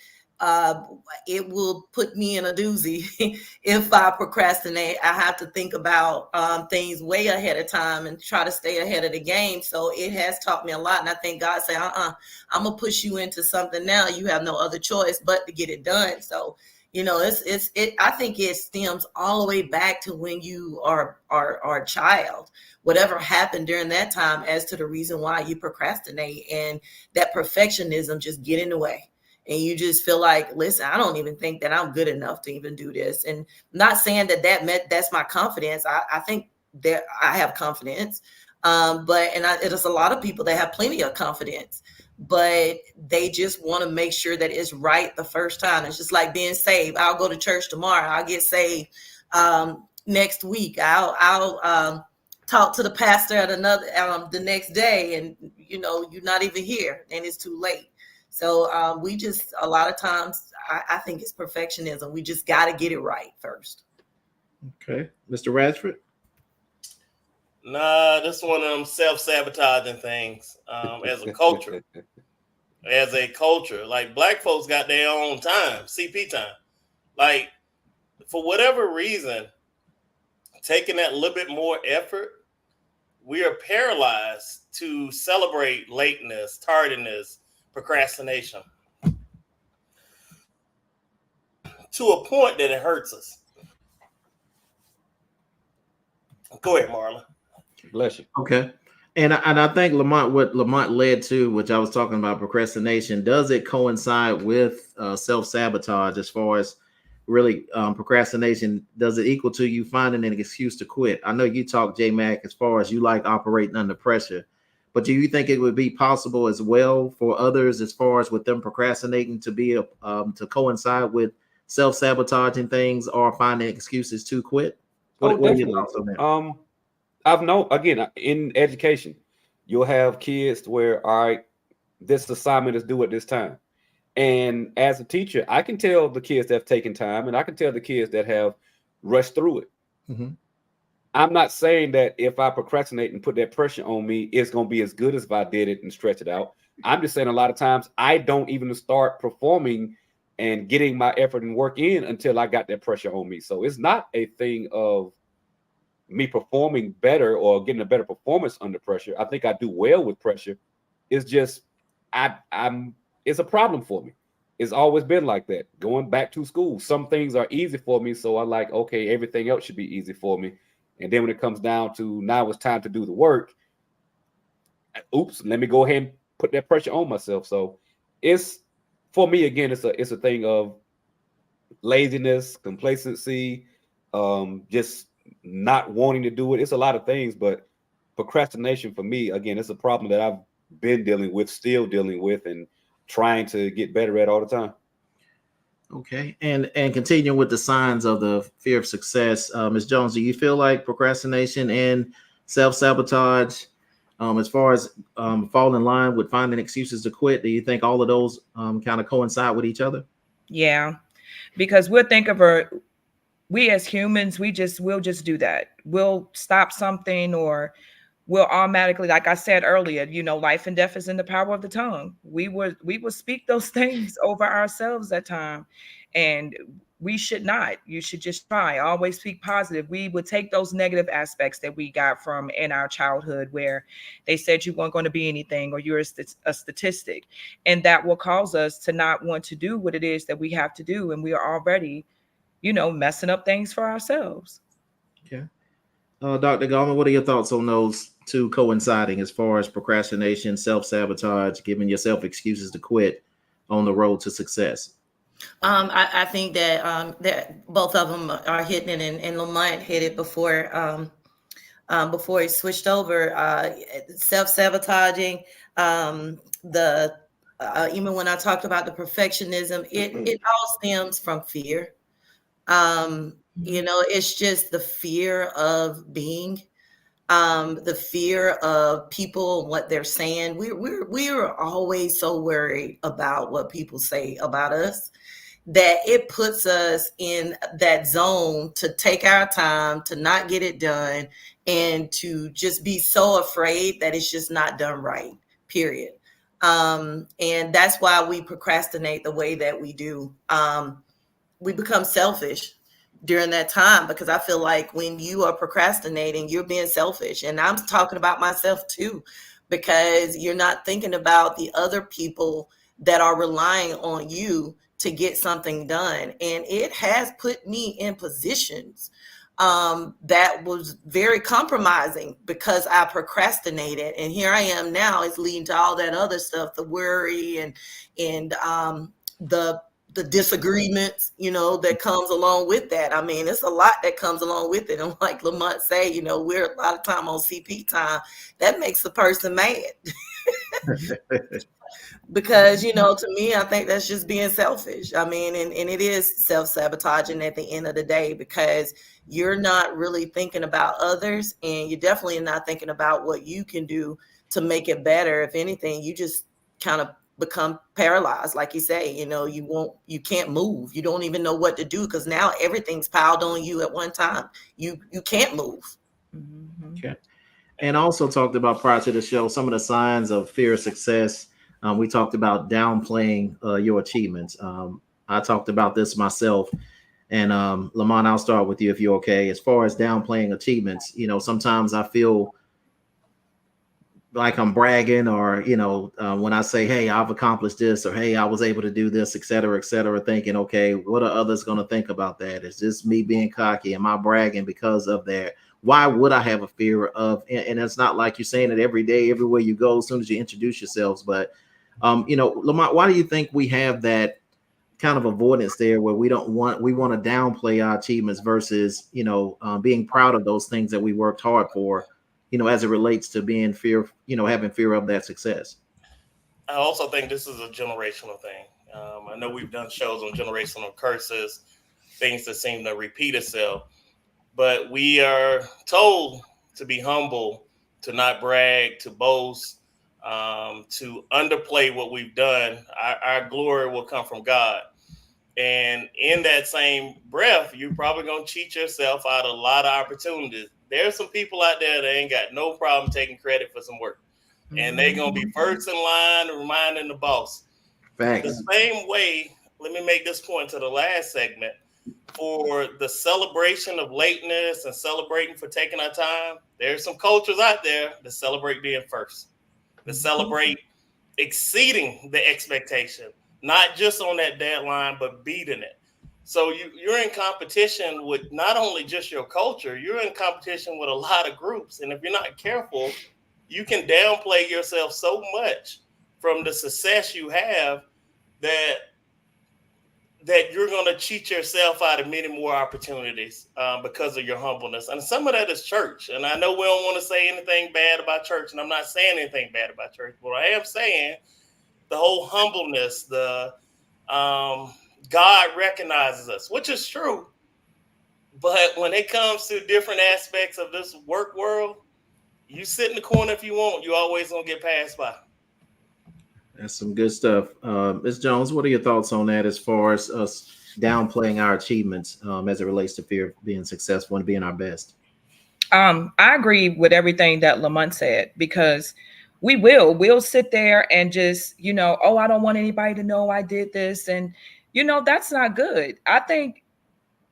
it will put me in a doozy if I procrastinate. I have to think about things way ahead of time and try to stay ahead of the game. So it has taught me a lot. And I think God said, I'm going to push you into something now. You have no other choice but to get it done. So, I think it stems all the way back to when you are a child, whatever happened during that time as to the reason why you procrastinate, and that perfectionism just get in the way. And you just feel like, listen, I don't even think that I'm good enough to even do this. And not saying that's my confidence. I think that I have confidence, there's a lot of people that have plenty of confidence, but they just want to make sure that it's right the first time. It's just like being saved. I'll go to church tomorrow. I'll get saved next week. I'll talk to the pastor at the next day, and you're not even here, and it's too late. So we just, a lot of times, I think it's perfectionism. We just got to get it right first. Okay. Mr. Radford? Nah, this is one of them self-sabotaging things as a culture. As a culture, like Black folks got their own time, CP time. Like, for whatever reason, taking that little bit more effort, we are paralyzed to celebrate lateness, tardiness, procrastination, to a point that it hurts us. Go ahead, Marlon. Bless you. Okay. And I think what Lamont led to, which I was talking about, procrastination, does it coincide with self-sabotage as far as really procrastination? Does it equal to you finding an excuse to quit? I know you talk, J-Mac, as far as you like operating under pressure, but do you think it would be possible as well for others, as far as with them procrastinating, to be to coincide with self-sabotaging things or finding excuses to quit? What are your thoughts on that? I've known, again, in education, you'll have kids where, all right, this assignment is due at this time. And as a teacher, I can tell the kids that have taken time, and I can tell the kids that have rushed through it. Mm-hmm. I'm not saying that if I procrastinate and put that pressure on me, it's going to be as good as if I did it and stretch it out. I'm just saying a lot of times I don't even start performing and getting my effort and work in until I got that pressure on me. So it's not a thing of me performing better or getting a better performance under pressure. I think I do well with pressure. It's just it's a problem for me. It's always been like that. Going back to school, some things are easy for me, so I like, okay, everything else should be easy for me. And then when it comes down to now it's time to do the work, oops, let me go ahead and put that pressure on myself. So it's, for me, again, it's a thing of laziness, complacency, just not wanting to do it. It's a lot of things, but procrastination for me, again, it's a problem that I've been dealing with, still dealing with, and trying to get better at all the time. Okay, and continuing with the signs of the fear of success, Ms. Jones, do you feel like procrastination and self-sabotage, as far as fall in line with finding excuses to quit, do you think all of those kind of coincide with each other? Yeah, because we as humans, we'll just do that. We'll stop something, or we'll automatically, like I said earlier, life and death is in the power of the tongue. We would speak those things over ourselves at time, and we should not. You should just try. Always speak positive. We would take those negative aspects that we got from in our childhood, where they said you weren't going to be anything, or you're a statistic, and that will cause us to not want to do what it is that we have to do, and we are already, messing up things for ourselves. Okay. Dr. Gallman, what are your thoughts on those two coinciding as far as procrastination, self-sabotage, giving yourself excuses to quit on the road to success? I think that both of them are hitting it, and Lamont hit it before he switched over. Self-sabotaging, even when I talked about the perfectionism, it all stems from fear. It's just the fear of being, the fear of people and what they're saying. We're always so worried about what people say about us that it puts us in that zone to take our time, to not get it done, and to just be so afraid that it's just not done right, period. And that's why we procrastinate the way that we do. We become selfish during that time, because I feel like when you are procrastinating, you're being selfish. And I'm talking about myself too, because you're not thinking about the other people that are relying on you to get something done. And it has put me in positions that was very compromising because I procrastinated. And here I am now, it's leading to all that other stuff, the worry and the disagreements, that comes along with that. I mean, it's a lot that comes along with it. And like Lamont say, we're a lot of time on CP time. That makes the person mad. Because, to me, I think that's just being selfish. I mean, and it is self-sabotaging at the end of the day, because you're not really thinking about others, and you're definitely not thinking about what you can do to make it better. If anything, you just kind of become paralyzed. Like you say, you can't move. You don't even know what to do, because now everything's piled on you at one time. You can't move. Mm-hmm. Okay. And also talked about prior to the show, some of the signs of fear of success. We talked about downplaying your achievements. I talked about this myself. And Lamont, I'll start with you if you're okay. As far as downplaying achievements, sometimes I feel like I'm bragging, or, when I say, hey, I've accomplished this, or, hey, I was able to do this, et cetera, thinking, okay, what are others going to think about that? Is this me being cocky? Am I bragging because of that? Why would I have a fear of, and it's not like you're saying it every day, everywhere you go, as soon as you introduce yourselves, but, Lamont, why do you think we have that kind of avoidance there, where we want to downplay our achievements versus, being proud of those things that we worked hard for, as it relates to being having fear of that success? I also think this is a generational thing. I know we've done shows on generational curses, things that seem to repeat itself, but we are told to be humble, to not brag, to boast, to underplay what we've done. Our glory will come from God. And in that same breath, you're probably going to cheat yourself out of a lot of opportunities There's some people out there that ain't got no problem taking credit for some work. And they're going to be first in line reminding the boss. Facts. The same way, let me make this point to the last segment. For the celebration of lateness and celebrating for taking our time, there's some cultures out there that celebrate being first, that celebrate exceeding the expectation, not just on that deadline, but beating it. So you're in competition with not only just your culture, you're in competition with a lot of groups. And if you're not careful, you can downplay yourself so much from the success you have that you're going to cheat yourself out of many more opportunities because of your humbleness. And some of that is church. And I know we don't want to say anything bad about church, and I'm not saying anything bad about church, but I am saying the whole humbleness, the God recognizes us, which is true. But when it comes to different aspects of this work world, you sit in the corner if you want, you always going to get passed by. That's some good stuff. Ms. Jones, what are your thoughts on that as far as us downplaying our achievements as it relates to fear of being successful and being our best? I agree with everything that Lamont said, because we'll sit there and just, oh, I don't want anybody to know I did this. And, that's not good. I think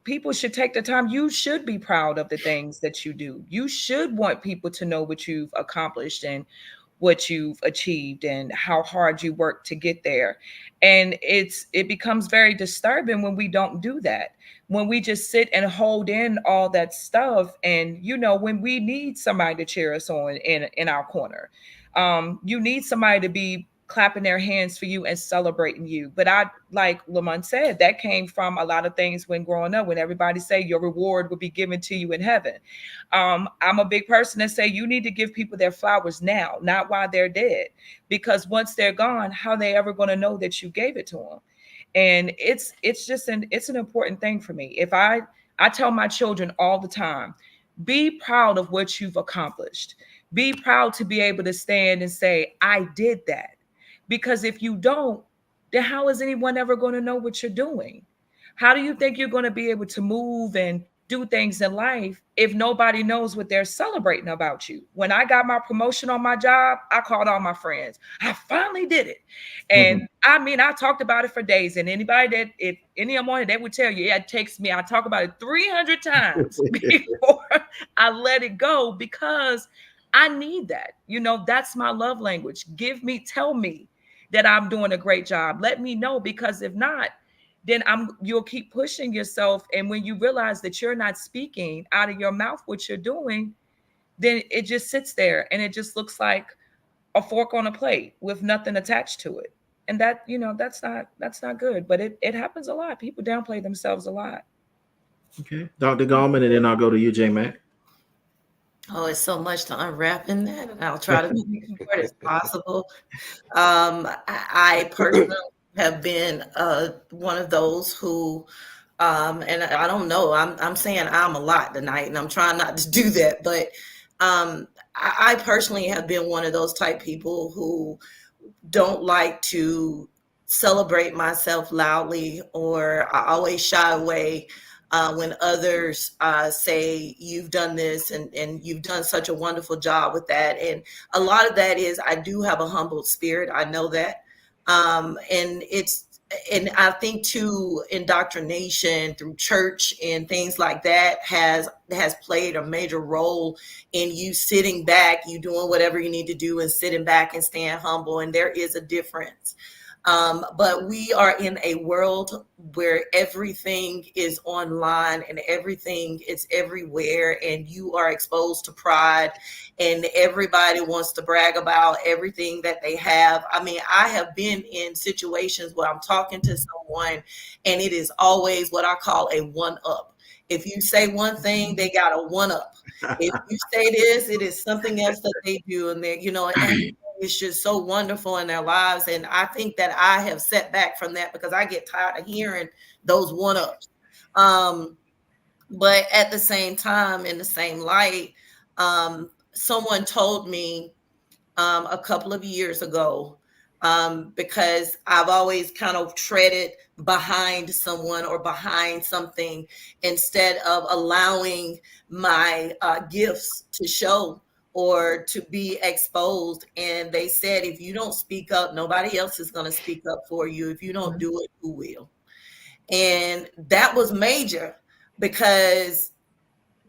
people should take the time. You should be proud of the things that you do. You should want people to know what you've accomplished and what you've achieved and how hard you work to get there. And it becomes very disturbing when we don't do that, when we just sit and hold in all that stuff. And, when we need somebody to cheer us on in our corner, you need somebody to be clapping their hands for you and celebrating you. But like Lamont said, that came from a lot of things when growing up, when everybody say your reward will be given to you in heaven. I'm a big person that say you need to give people their flowers now, not while they're dead, because once they're gone, how are they ever going to know that you gave it to them? And it's an important thing for me. If I tell my children all the time, be proud of what you've accomplished. Be proud to be able to stand and say, I did that. Because if you don't, then how is anyone ever going to know what you're doing? How do you think you're going to be able to move and do things in life if nobody knows what they're celebrating about you? When I got my promotion on my job, I called all my friends. I finally did it. And I talked about it for days. And anybody that, if any of them, they would tell you, it takes me, I talk about it 300 times before I let it go, because I need that. That's my love language. Tell me that I'm doing a great job. Let me know, because if not, then you'll keep pushing yourself. And when you realize that you're not speaking out of your mouth what you're doing, then it just sits there and it just looks like a fork on a plate with nothing attached to it. And that, that's not good. But it happens a lot. People downplay themselves a lot. Okay. Dr. Gallman, and then I'll go to you, J Mac. Oh, it's so much to unwrap in that, and I'll try to be as short as possible. I personally have been one of those who, and I don't know, I'm saying I'm a lot tonight, and I'm trying not to do that, but I personally have been one of those type people who don't like to celebrate myself loudly, or I always shy away when others say you've done this and you've done such a wonderful job with that. And a lot of that is I do have a humble spirit. I know that. And I think too, indoctrination through church and things like that has played a major role in you sitting back, you doing whatever you need to do and sitting back and staying humble. And there is a difference. But we are in a world where everything is online and everything is everywhere, and you are exposed to pride, and everybody wants to brag about everything that they have. I mean, I have been in situations where I'm talking to someone and it is always what I call a one-up. If you say one thing, they got a one-up. If you say this, it is something else that they do, and they, and it's just so wonderful in their lives. And I think that I have set back from that because I get tired of hearing those one-ups. But at the same time, in the same light, someone told me a couple of years ago because I've always kind of treaded behind someone or behind something instead of allowing my gifts to show or to be exposed. And they said, if you don't speak up, nobody else is going to speak up for you. If you don't do it, who will? And that was major, because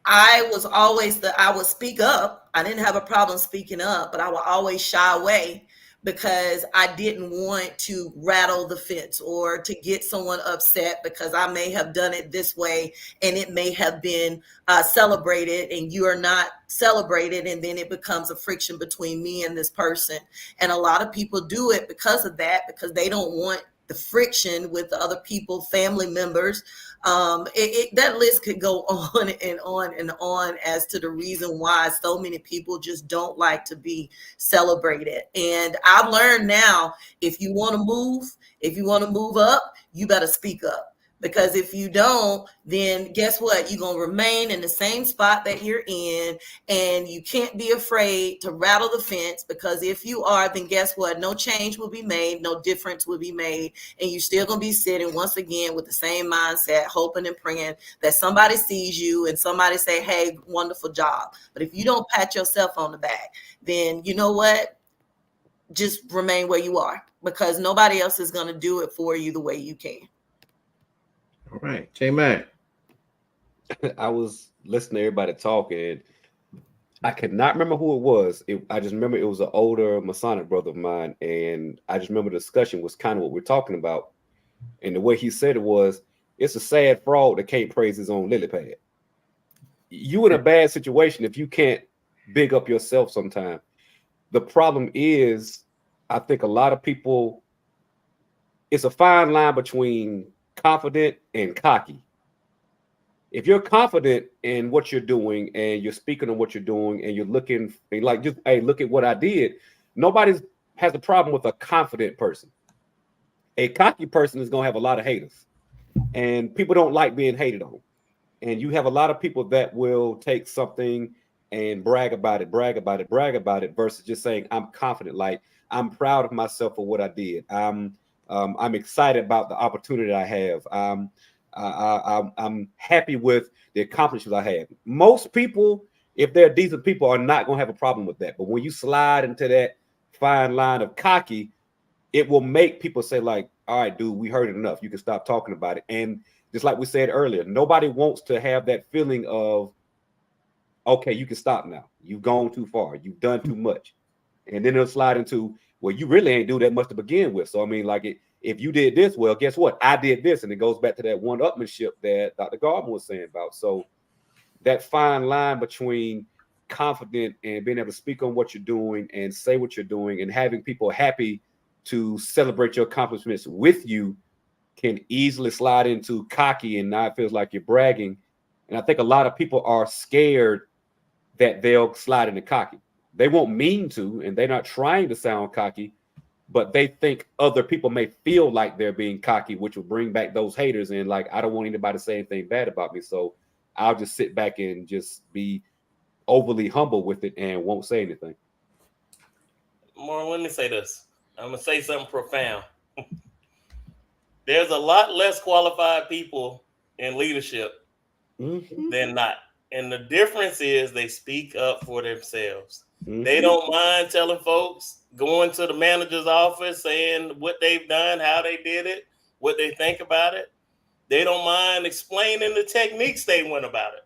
I was always I would speak up. I didn't have a problem speaking up, but I would always shy away because I didn't want to rattle the fence or to get someone upset because I may have done it this way and it may have been celebrated and you are not celebrated, and then it becomes a friction between me and this person. And a lot of people do it because of that, because they don't want the friction with the other people, family members. That list could go on and on and on as to the reason why so many people just don't like to be celebrated. And I've learned now, if you want to move up, you better speak up. Because if you don't, then guess what? You're going to remain in the same spot that you're in, and you can't be afraid to rattle the fence, because if you are, then guess what? No change will be made, no difference will be made, and you're still going to be sitting once again with the same mindset, hoping and praying that somebody sees you and somebody say, hey, wonderful job. But if you don't pat yourself on the back, then you know what? Just remain where you are, because nobody else is going to do it for you the way you can. All right, J-Mac. I was listening to everybody talk, and I cannot remember who it was. I just remember it was an older Masonic brother of mine, and I just remember the discussion was kind of what we're talking about. And the way he said it was, it's a sad fraud that can't praise his own lily pad. You in a bad situation if you can't big up yourself sometime. The problem is, I think a lot of people, it's a fine line between confident and cocky. If you're confident in what you're doing and you're speaking on what you're doing and you're looking like, just, hey, look at what I did. Nobody has a problem with a confident person. A cocky person is going to have a lot of haters, and people don't like being hated on. And you have a lot of people that will take something and brag about it versus just saying, I'm confident. Like, I'm proud of myself for what I did. I'm excited about the opportunity I have. I'm happy with the accomplishments I have. Most people, if they're decent people, are not going to have a problem with that. But when you slide into that fine line of cocky, it will make people say, like, all right, dude, we heard it enough. You can stop talking about it. And just like we said earlier, nobody wants to have that feeling of, okay, you can stop now. You've gone too far. You've done too much. And then it'll slide into, well, you really ain't do that much to begin with. So, I mean, like, if you did this, well, guess what? I did this. And it goes back to that one-upmanship that Dr. Gardner was saying about. So that fine line between confident and being able to speak on what you're doing and say what you're doing and having people happy to celebrate your accomplishments with you can easily slide into cocky, and now it feels like you're bragging. And I think a lot of people are scared that they'll slide into cocky. They won't mean to, and they're not trying to sound cocky, but they think other people may feel like they're being cocky, which will bring back those haters. And like, I don't want anybody to say anything bad about me, so I'll just sit back and just be overly humble with it and won't say anything. Marlon, let me say this. I'm going to say something profound. There's a lot less qualified people in leadership than not. And the difference is they speak up for themselves. They don't mind telling folks, going to the manager's office, saying what they've done, how they did it, what they think about it. They don't mind explaining the techniques they went about it.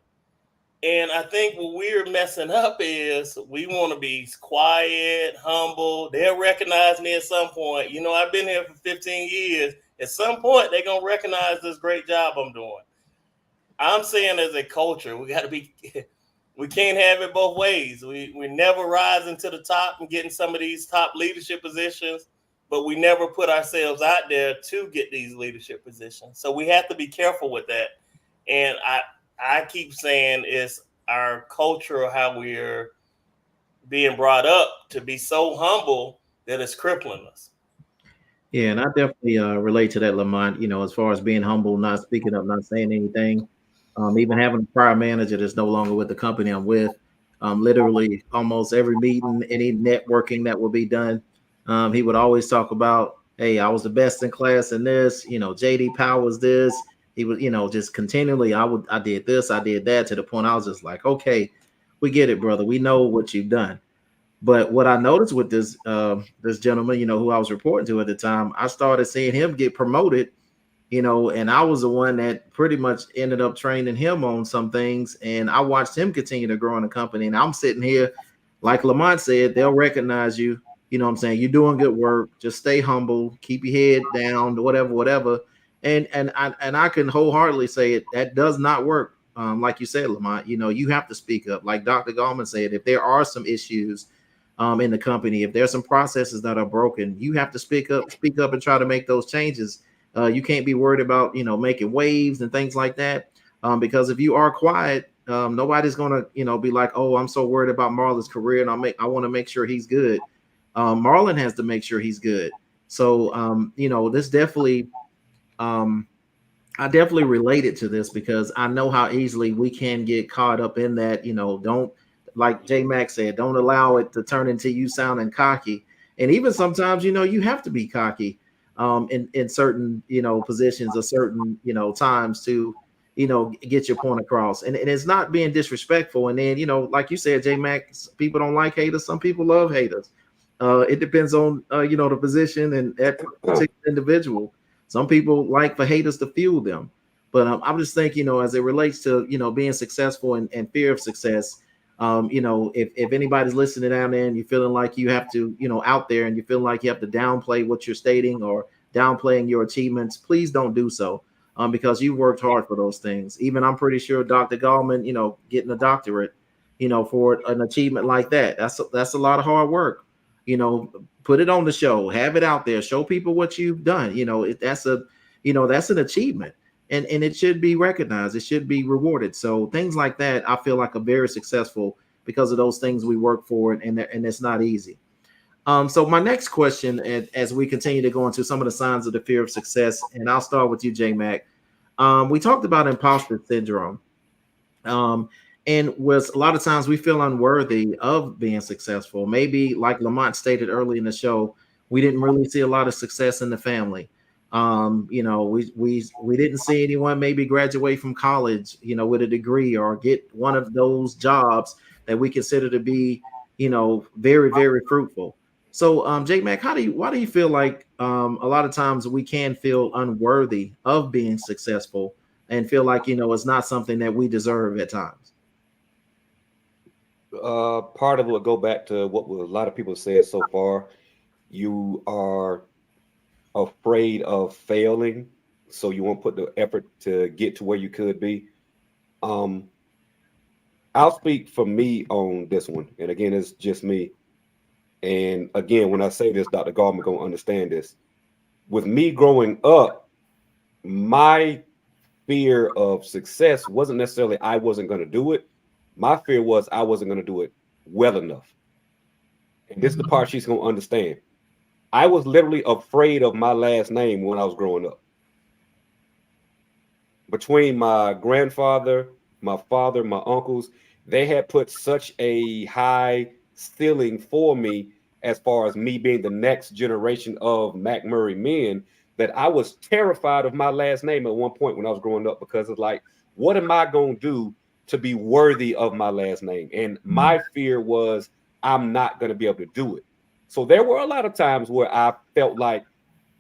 And I think what we're messing up is we want to be quiet, humble. They'll recognize me at some point. You know, I've been here for 15 years. At some point, they're going to recognize this great job I'm doing. I'm saying as a culture, we got to be, we can't have it both ways. We never rising to the top and getting some of these top leadership positions, but we never put ourselves out there to get these leadership positions. So we have to be careful with that. And I keep saying it's our culture of how we're being brought up to be so humble that it's crippling us. Yeah, and I definitely relate to that, Lamont, you know, as far as being humble, not speaking up, not saying anything. Even having a prior manager that's no longer with the company I'm with, literally almost every meeting, any networking that will be done, He would always talk about, hey, I was the best in class in this, JD Powers this. He was, just continually, I did this, I did that, to the point I was just like, okay, we get it, brother. We know what you've done. But what I noticed with this gentleman, who I was reporting to at the time, I started seeing him get promoted, and I was the one that pretty much ended up training him on some things. And I watched him continue to grow in the company. And I'm sitting here, like Lamont said, they'll recognize you. You know what I'm saying? You're doing good work. Just stay humble, keep your head down, whatever. And I can wholeheartedly say it, that does not work. Like you said, Lamont, you have to speak up. Like Dr. Gallman said, if there are some issues in the company, if there's some processes that are broken, you have to speak up and try to make those changes. You can't be worried about, making waves and things like that. Because if you are quiet, nobody's going to, be like, oh, I'm so worried about Marlon's career and I want to make sure he's good. Marlon has to make sure he's good. So, this definitely, I definitely related to this because I know how easily we can get caught up in that. Don't, like J Mac said, don't allow it to turn into you sounding cocky. And even sometimes, you have to be cocky in certain, positions or certain, times to, get your point across. And it's not being disrespectful. And then, like you said, J Mac, people don't like haters. Some people love haters. It depends on, the position and that particular individual. Some people like for haters to fuel them. But I'm just thinking, as it relates to, being successful and fear of success, if anybody's listening down there and you're feeling like you have to, out there and you feel like you have to downplay what you're stating or downplaying your achievements, please don't do so. Because you've worked hard for those things. Even I'm pretty sure Dr. Gallman, getting a doctorate, for an achievement like that, that's a lot of hard work. Put it on the show, have it out there, show people what you've done. That's an achievement. And it should be recognized. It should be rewarded. So things like that, I feel like are very successful because of those things we work for, and it's not easy. So my next question, as we continue to go into some of the signs of the fear of success, and I'll start with you, J Mac. We talked about imposter syndrome. And was a lot of times we feel unworthy of being successful. Maybe like Lamont stated early in the show, we didn't really see a lot of success in the family. We didn't see anyone maybe graduate from college, with a degree or get one of those jobs that we consider to be, very, very fruitful. So, J Mac, why do you feel like a lot of times we can feel unworthy of being successful and feel like, it's not something that we deserve at times? Part of it will go back to what a lot of people said so far. You are afraid of failing, so you won't put the effort to get to where you could be. I'll speak for me on this one, and again, it's just me. And again, when I say this, Dr. Gallman gonna understand this. With me growing up, my fear of success wasn't necessarily I wasn't going to do it. My fear was I wasn't going to do it well enough. And this is the part she's going to understand. I was literally afraid of my last name when I was growing up. Between my grandfather, my father, my uncles, they had put such a high ceiling for me as far as me being the next generation of McMurray men that I was terrified of my last name at one point when I was growing up, because it's like, what am I going to do to be worthy of my last name? And my fear was I'm not going to be able to do it. So there were a lot of times where I felt like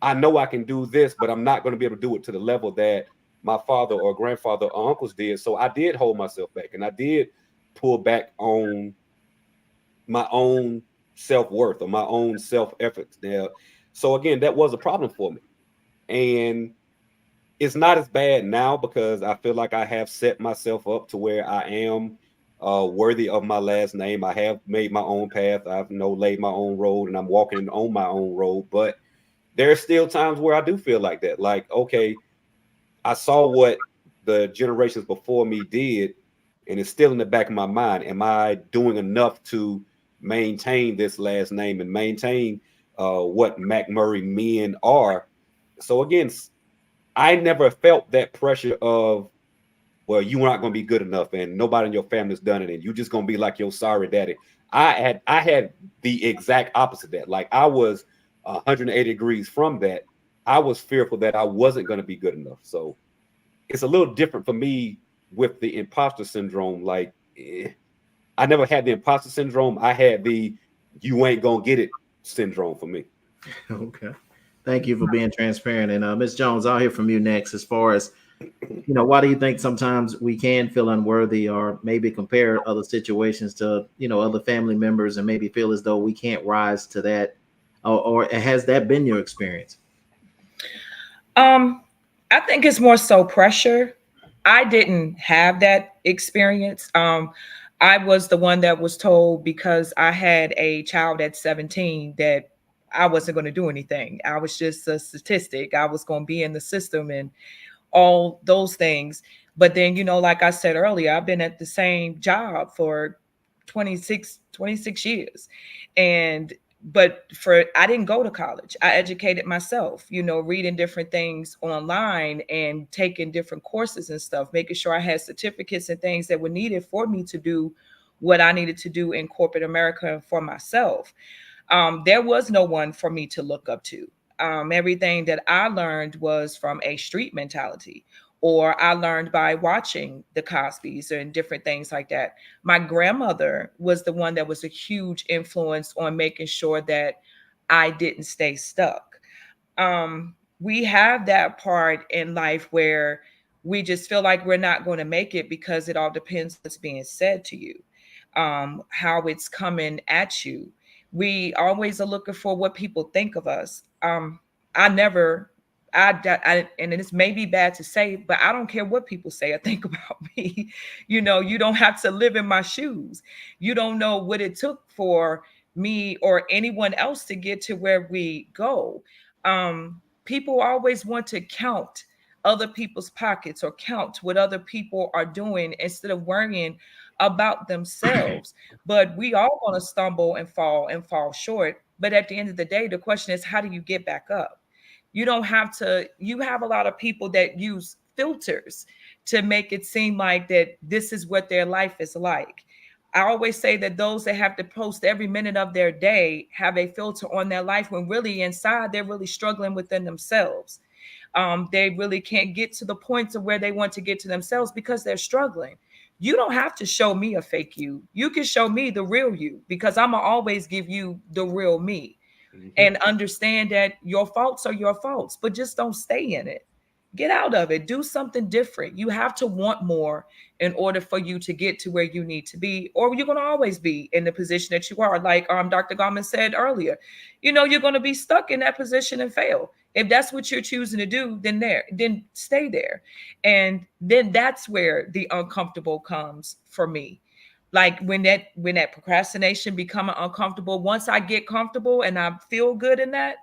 I know I can do this, but I'm not going to be able to do it to the level that my father or grandfather or uncles did. So I did hold myself back, and I did pull back on my own self-worth or my own self-efforts there. So again, that was a problem for me. And it's not as bad now because I feel like I have set myself up to where I am worthy of my last name. I have made my own path. I've laid my own road, and I'm walking on my own road. But there are still times where I do feel like that. Like, okay, I saw what the generations before me did, and it's still in the back of my mind. Am I doing enough to maintain this last name and maintain what McMurray men are? So again, I never felt that pressure of, well, you're not going to be good enough and nobody in your family's done it and you're just going to be like your sorry daddy. I had the exact opposite of that. Like, I was 180 degrees from that, I was fearful that I wasn't going to be good enough. So it's a little different for me with the imposter syndrome. Like, I never had the imposter syndrome. I had the you ain't gonna get it syndrome for me. Okay. Thank you for being transparent. And Ms. Jones, I'll hear from you next. As far as, why do you think sometimes we can feel unworthy or maybe compare other situations to, other family members and maybe feel as though we can't rise to that? Or has that been your experience? I think it's more so pressure. I didn't have that experience. I was the one that was told because I had a child at 17 that I wasn't going to do anything. I was just a statistic. I was going to be in the system and all those things. But then, like I said earlier, I've been at the same job for 26 years. But I didn't go to college. I educated myself, reading different things online and taking different courses and stuff, making sure I had certificates and things that were needed for me to do what I needed to do in corporate America and for myself. There was no one for me to look up to. Everything that I learned was from a street mentality, or I learned by watching the Cosbys and different things like that. My grandmother was the one that was a huge influence on making sure that I didn't stay stuck. We have that part in life where we just feel like we're not going to make it because it all depends what's being said to you, how it's coming at you. We always are looking for what people think of us. And it's maybe bad to say, but I don't care what people say or think about me. You don't have to live in my shoes. You don't know what it took for me or anyone else to get to where we go. People always want to count other people's pockets or count what other people are doing instead of worrying about themselves. But we all want to stumble and fall short. But at the end of the day, the question is, how do you get back up? You don't have to. You have a lot of people that use filters to make it seem like that this is what their life is like. I always say that those that have to post every minute of their day have a filter on their life when really inside they're really struggling within themselves. They really can't get to the point of where they want to get to themselves because they're struggling. You don't have to show me a fake you. You can show me the real you, because I'm going to always give you the real me. Mm-hmm. And understand that your faults are your faults, but just don't stay in it. Get out of it. Do something different. You have to want more in order for you to get to where you need to be, or you're going to always be in the position that you are. Like Dr. Gorman said earlier, you're going to be stuck in that position and fail. If that's what you're choosing to do, then stay there. And then that's where the uncomfortable comes for me. Like when that procrastination becoming uncomfortable, once I get comfortable and I feel good in that,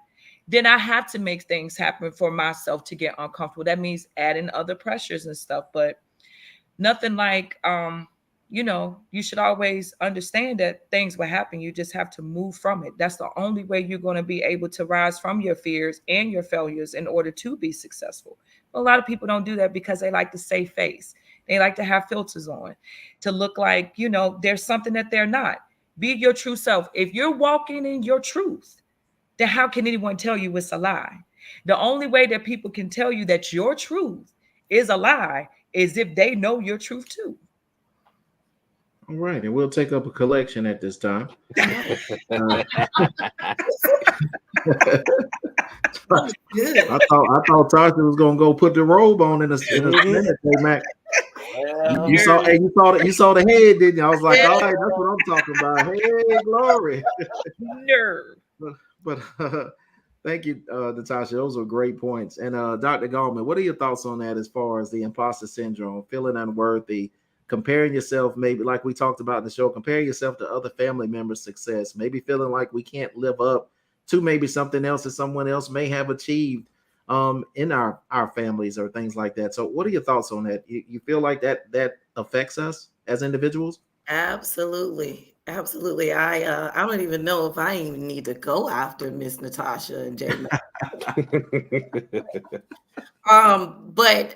then I have to make things happen for myself to get uncomfortable. That means adding other pressures and stuff, but nothing like, you should always understand that things will happen. You just have to move from it. That's the only way you're going to be able to rise from your fears and your failures in order to be successful. A lot of people don't do that because they like to save face. They like to have filters on to look like, there's something that they're not. Be your true self. If you're walking in your truth, then how can anyone tell you it's a lie? The only way that people can tell you that your truth is a lie is if they know your truth too. All right, and we'll take up a collection at this time. I thought Tasha was gonna go put the robe on in a minute, hey, Mac. You saw the head, didn't you? I was like, all right, that's what I'm talking about. Hey, glory. But thank you, Natasha. Those were great points. And Dr. Gorman, what are your thoughts on that as far as the imposter syndrome, feeling unworthy, comparing yourself, maybe like we talked about in the show, comparing yourself to other family members' success, maybe feeling like we can't live up to maybe something else that someone else may have achieved in our families or things like that. So what are your thoughts on that? You feel like that affects us as individuals? Absolutely. I don't even know if I even need to go after Miss Natasha and Jay. But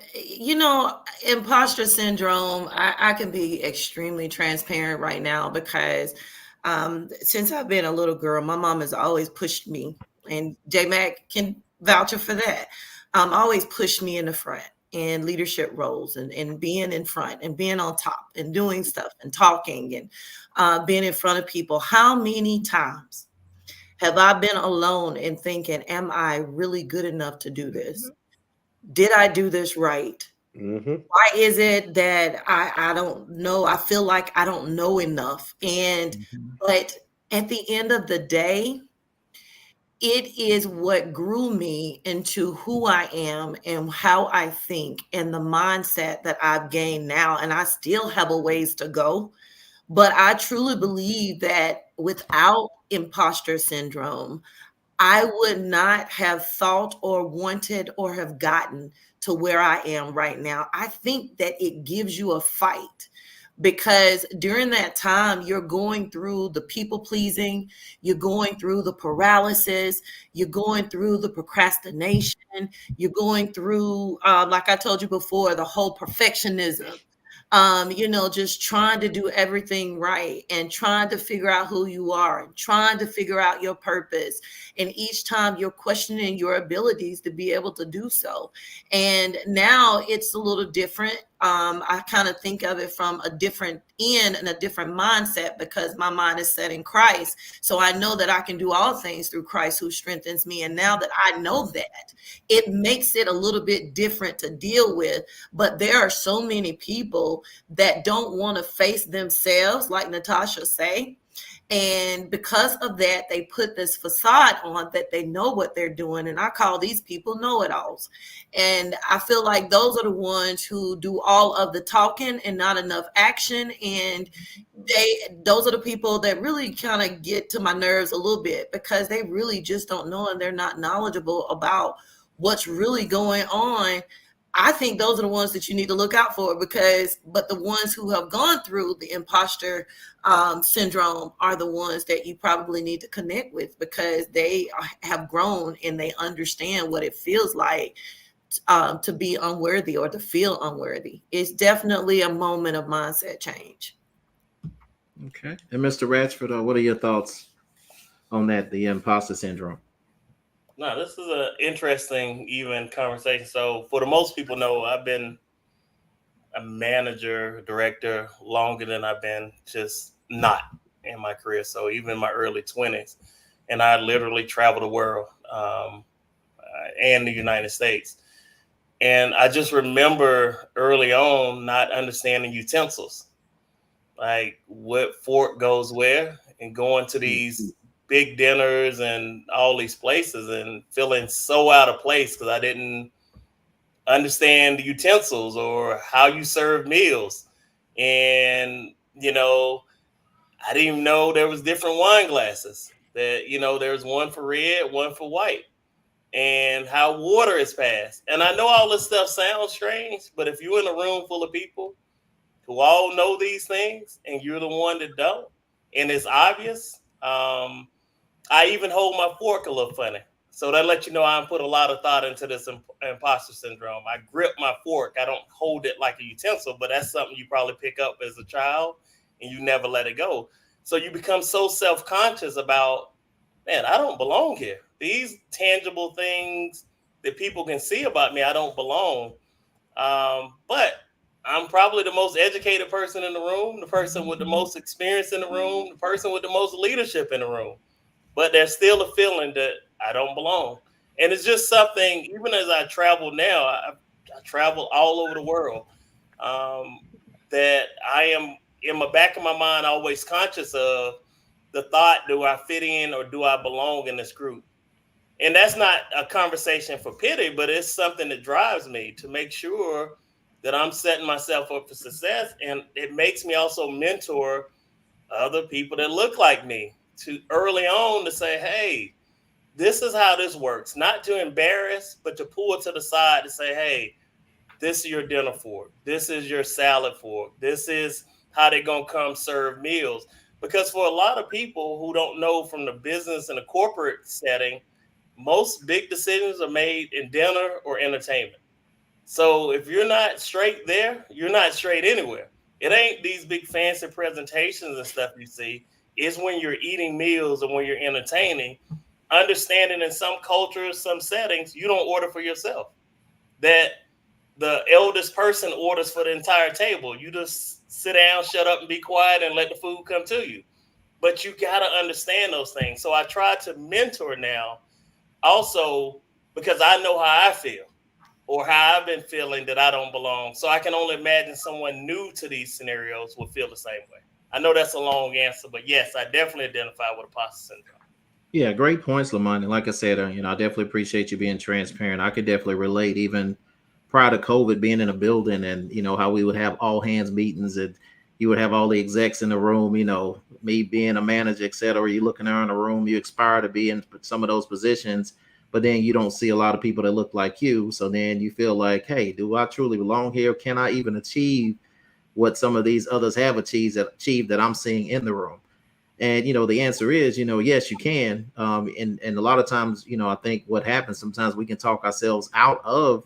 imposter syndrome, I can be extremely transparent right now because since I've been a little girl, my mom has always pushed me and J Mac can vouch for that, always pushed me in the front in leadership roles and being in front and being on top and doing stuff and talking and being in front of people. How many times have I been alone and thinking, am I really good enough to do this? Did I do this right? Why is it that I don't know? I feel like I don't know enough. And but at the end of the day, it is what grew me into who I am and how I think and the mindset that I've gained now. And I still have a ways to go. But I truly believe that without imposter syndrome, I would not have thought or wanted or have gotten to where I am right now. I think that it gives you a fight because during that time, you're going through the people pleasing, you're going through the paralysis, you're going through the procrastination, you're going through, like I told you before, the whole perfectionism. Just trying to do everything right and trying to figure out who you are and trying to figure out your purpose. And each time you're questioning your abilities to be able to do so. And now it's a little different. I kind of think of it from a different end and a different mindset because my mind is set in Christ. So I know that I can do all things through Christ who strengthens me. And now that I know that, it makes it a little bit different to deal with. But there are so many people that don't want to face themselves, like Natasha say. And because of that, they put this facade on that they know what they're doing. And I call these people know-it-alls. And I feel like those are the ones who do all of the talking and not enough action. And those are the people that really kind of get to my nerves a little bit because they really just don't know and they're not knowledgeable about what's really going on. I think those are the ones that you need to look out for but the ones who have gone through the imposter syndrome are the ones that you probably need to connect with because they have grown and they understand what it feels like to be unworthy or to feel unworthy. It's definitely a moment of mindset change. Okay. And Mr. Ratchford, what are your thoughts on that, the imposter syndrome? No, this is an interesting even conversation. So for the most people know, I've been a manager, director longer than I've been just not in my career. So even in my early 20s, and I literally travel the world and the United States. And I just remember early on not understanding utensils, like what fork goes where, and going to these big dinners and all these places and feeling so out of place because I didn't understand the utensils or how you serve meals. And, I didn't even know there was different wine glasses that, there's one for red, one for white, and how water is passed. And I know all this stuff sounds strange, but if you're in a room full of people who all know these things and you're the one that don't, and it's obvious, I even hold my fork a little funny. So that lets you know I put a lot of thought into this imposter syndrome. I grip my fork. I don't hold it like a utensil, but that's something you probably pick up as a child and you never let it go. So you become so self-conscious about, man, I don't belong here. These tangible things that people can see about me, I don't belong. But I'm probably the most educated person in the room, the person with the most experience in the room, the person with the most leadership in the room. But there's still a feeling that I don't belong. And it's just something, even as I travel now, I travel all over the world, that I am in the back of my mind always conscious of the thought, do I fit in or do I belong in this group? And that's not a conversation for pity, but it's something that drives me to make sure that I'm setting myself up for success. And it makes me also mentor other people that look like me to early on to say, hey, this is how this works. Not to embarrass, but to pull it to the side to say, hey, this is your dinner fork. This is your salad fork. This is how they're going to come serve meals. Because for a lot of people who don't know from the business and the corporate setting, most big decisions are made in dinner or entertainment. So if you're not straight there, you're not straight anywhere. It ain't these big fancy presentations and stuff you see. It's when you're eating meals and when you're entertaining understanding in some cultures, some settings, you don't order for yourself. That the eldest person orders for the entire table. You just sit down, shut up, and be quiet and let the food come to you. But you got to understand those things. So I try to mentor now also because I know how I feel or how I've been feeling that I don't belong. So I can only imagine someone new to these scenarios will feel the same way. I know that's a long answer, but yes, I definitely identify with imposter syndrome. Yeah, great points, Lamont. And like I said, I definitely appreciate you being transparent. I could definitely relate, even prior to COVID, being in a building and, how we would have all hands meetings and you would have all the execs in the room, me being a manager, et cetera. You looking around the room, you aspire to be in some of those positions, but then you don't see a lot of people that look like you. So then you feel like, hey, do I truly belong here? Can I even achieve what some of these others have achieved that I'm seeing in the room? And, the answer is, yes, you can. And a lot of times, I think what happens sometimes we can talk ourselves out of,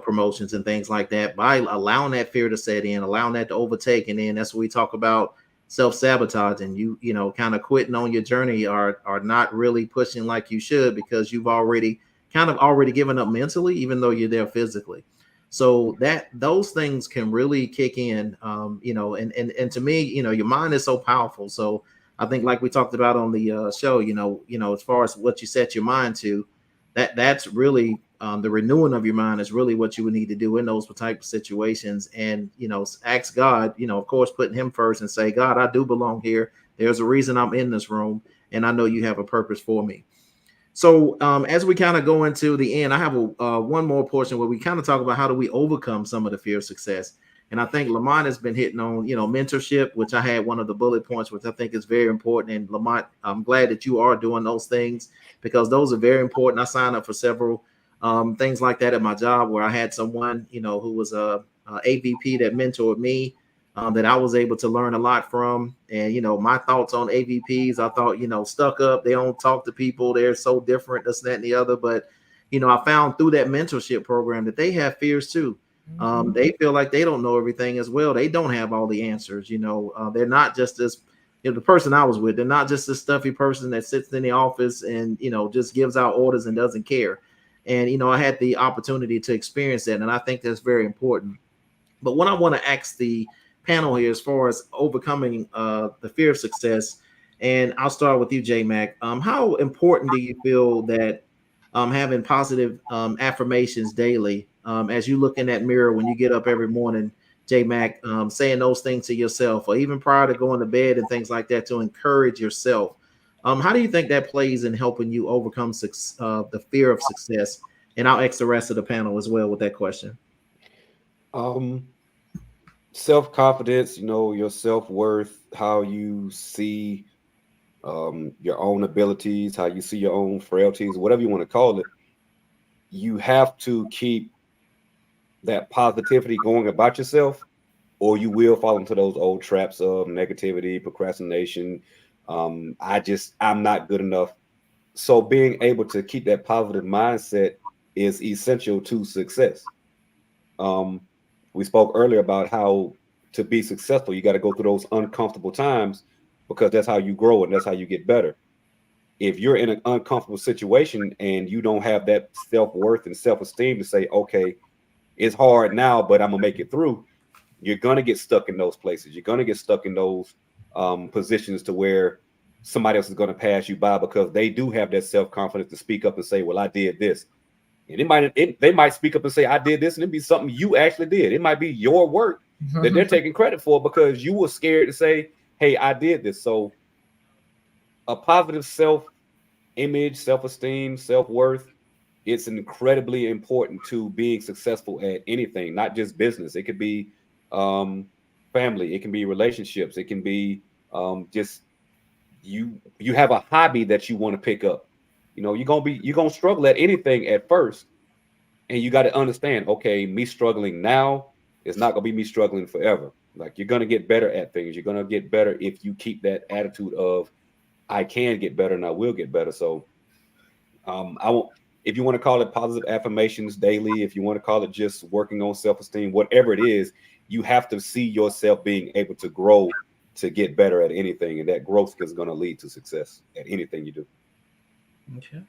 promotions and things like that by allowing that fear to set in, allowing that to overtake. And then that's what we talk about self-sabotage and kind of quitting on your journey or not really pushing like you should because you've already given up mentally, even though you're there physically. So that those things can really kick in, and to me, your mind is so powerful. So I think like we talked about on the show, as far as what you set your mind to, that's really the renewing of your mind is really what you would need to do in those type of situations. And, ask God, of course, putting him first and say, God, I do belong here. There's a reason I'm in this room. And I know you have a purpose for me. So as we kind of go into the end, I have one more portion where we kind of talk about how do we overcome some of the fear of success. And I think Lamont has been hitting on, mentorship, which I had one of the bullet points, which I think is very important. And Lamont, I'm glad that you are doing those things because those are very important. I signed up for several things like that at my job where I had someone, who was a AVP that mentored me that I was able to learn a lot from. And, my thoughts on AVPs, I thought, stuck up, they don't talk to people. They're so different, this, that, and the other. But, I found through that mentorship program that they have fears too. They feel like they don't know everything as well. They don't have all the answers. They're not just this, the person I was with, they're not just this stuffy person that sits in the office and, just gives out orders and doesn't care. And, I had the opportunity to experience that. And I think that's very important. But what I want to ask the panel here as far as overcoming the fear of success, and I'll start with you, J Mac. How important do you feel that having positive affirmations daily as you look in that mirror when you get up every morning, J Mac, saying those things to yourself or even prior to going to bed and things like that to encourage yourself? How do you think that plays in helping you overcome the fear of success? And I'll ask the rest of the panel as well with that question. Self-confidence, your self-worth, how you see your own abilities, how you see your own frailties, whatever you want to call it. You have to keep that positivity going about yourself, or you will fall into those old traps of negativity, procrastination. I'm not good enough. So being able to keep that positive mindset is essential to success. We spoke earlier about how to be successful, you got to go through those uncomfortable times because that's how you grow and that's how you get better. If you're in an uncomfortable situation and you don't have that self-worth and self-esteem to say, okay, it's hard now, but I'm gonna make it through, you're gonna get stuck in those places. You're gonna get stuck in those positions to where somebody else is gonna pass you by because they do have that self-confidence to speak up and say, well, I did this. And they might speak up and say, I did this, and it'd be something you actually did. It might be your work that they're taking credit for because you were scared to say, hey, I did this. So a positive self-image, self-esteem, self-worth, it's incredibly important to being successful at anything, not just business. It could be family, it can be relationships, it can be just you have a hobby that you want to pick up. You're gonna struggle at anything at first, and you got to understand, okay, me struggling now is not gonna be me struggling forever. Like, you're gonna get better at things. You're gonna get better if you keep that attitude of I can get better and I will get better. So if you want to call it positive affirmations daily, if you want to call it just working on self-esteem, whatever it is, you have to see yourself being able to grow to get better at anything, and that growth is going to lead to success at anything you do. Okay.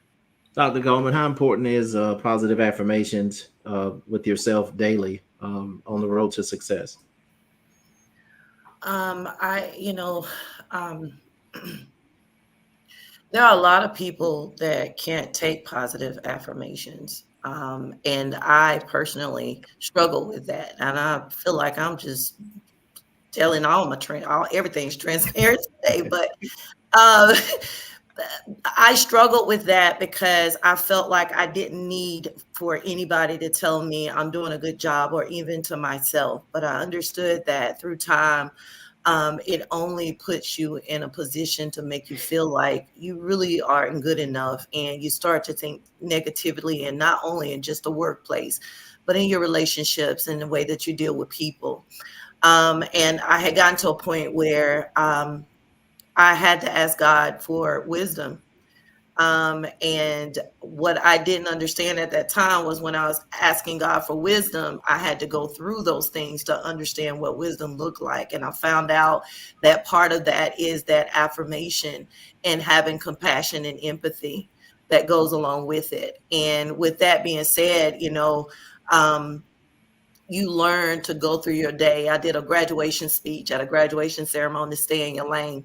Dr. Goldman, how important is positive affirmations with yourself daily on the road to success? I, you know, um, there are a lot of people that can't take positive affirmations. And I personally struggle with that. And I feel like I'm just telling everything's transparent today. But uh, I struggled with that because I felt like I didn't need for anybody to tell me I'm doing a good job, or even to myself. But I understood that through time, it only puts you in a position to make you feel like you really aren't good enough. And you start to think negatively, and not only in just the workplace, but in your relationships and the way that you deal with people. And I had gotten to a point where I had to ask God for wisdom. And what I didn't understand at that time was, when I was asking God for wisdom, I had to go through those things to understand what wisdom looked like. And I found out that part of that is that affirmation and having compassion and empathy that goes along with it. And with that being said, you learn to go through your day. I did a graduation speech at a graduation ceremony, Stay in Your Lane.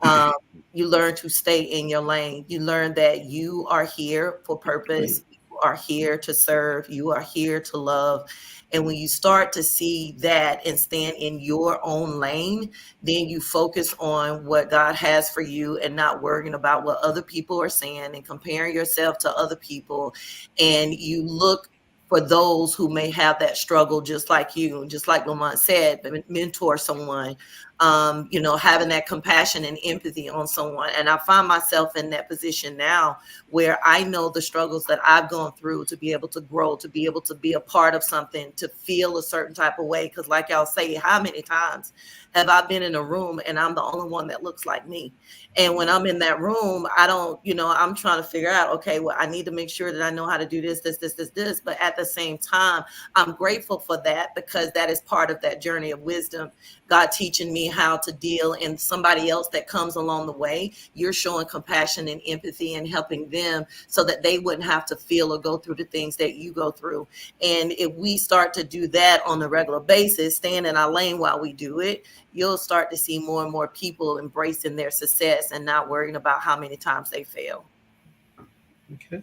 Um, you learn to stay in your lane. You learn that you are here for purpose. You are here to serve. You are here to love. And when you start to see that and stand in your own lane, then you focus on what God has for you, and not worrying about what other people are saying and comparing yourself to other people. And you look for those who may have that struggle just like you. Just like Lamont said, mentor someone, having that compassion and empathy on someone. And I find myself in that position now, where I know the struggles that I've gone through to be able to grow, to be able to be a part of something, to feel a certain type of way. Because like y'all say, how many times have I been in a room and I'm the only one that looks like me? And when I'm in that room, I don't, I'm trying to figure out, okay, well, I need to make sure that I know how to do this. But at the same time, I'm grateful for that, because that is part of that journey of wisdom. God teaching me how to deal, and somebody else that comes along the way, you're showing compassion and empathy and helping them so that they wouldn't have to feel or go through the things that you go through. And if we start to do that on a regular basis, staying in our lane while we do it, you'll start to see more and more people embracing their success and not worrying about how many times they fail. Okay.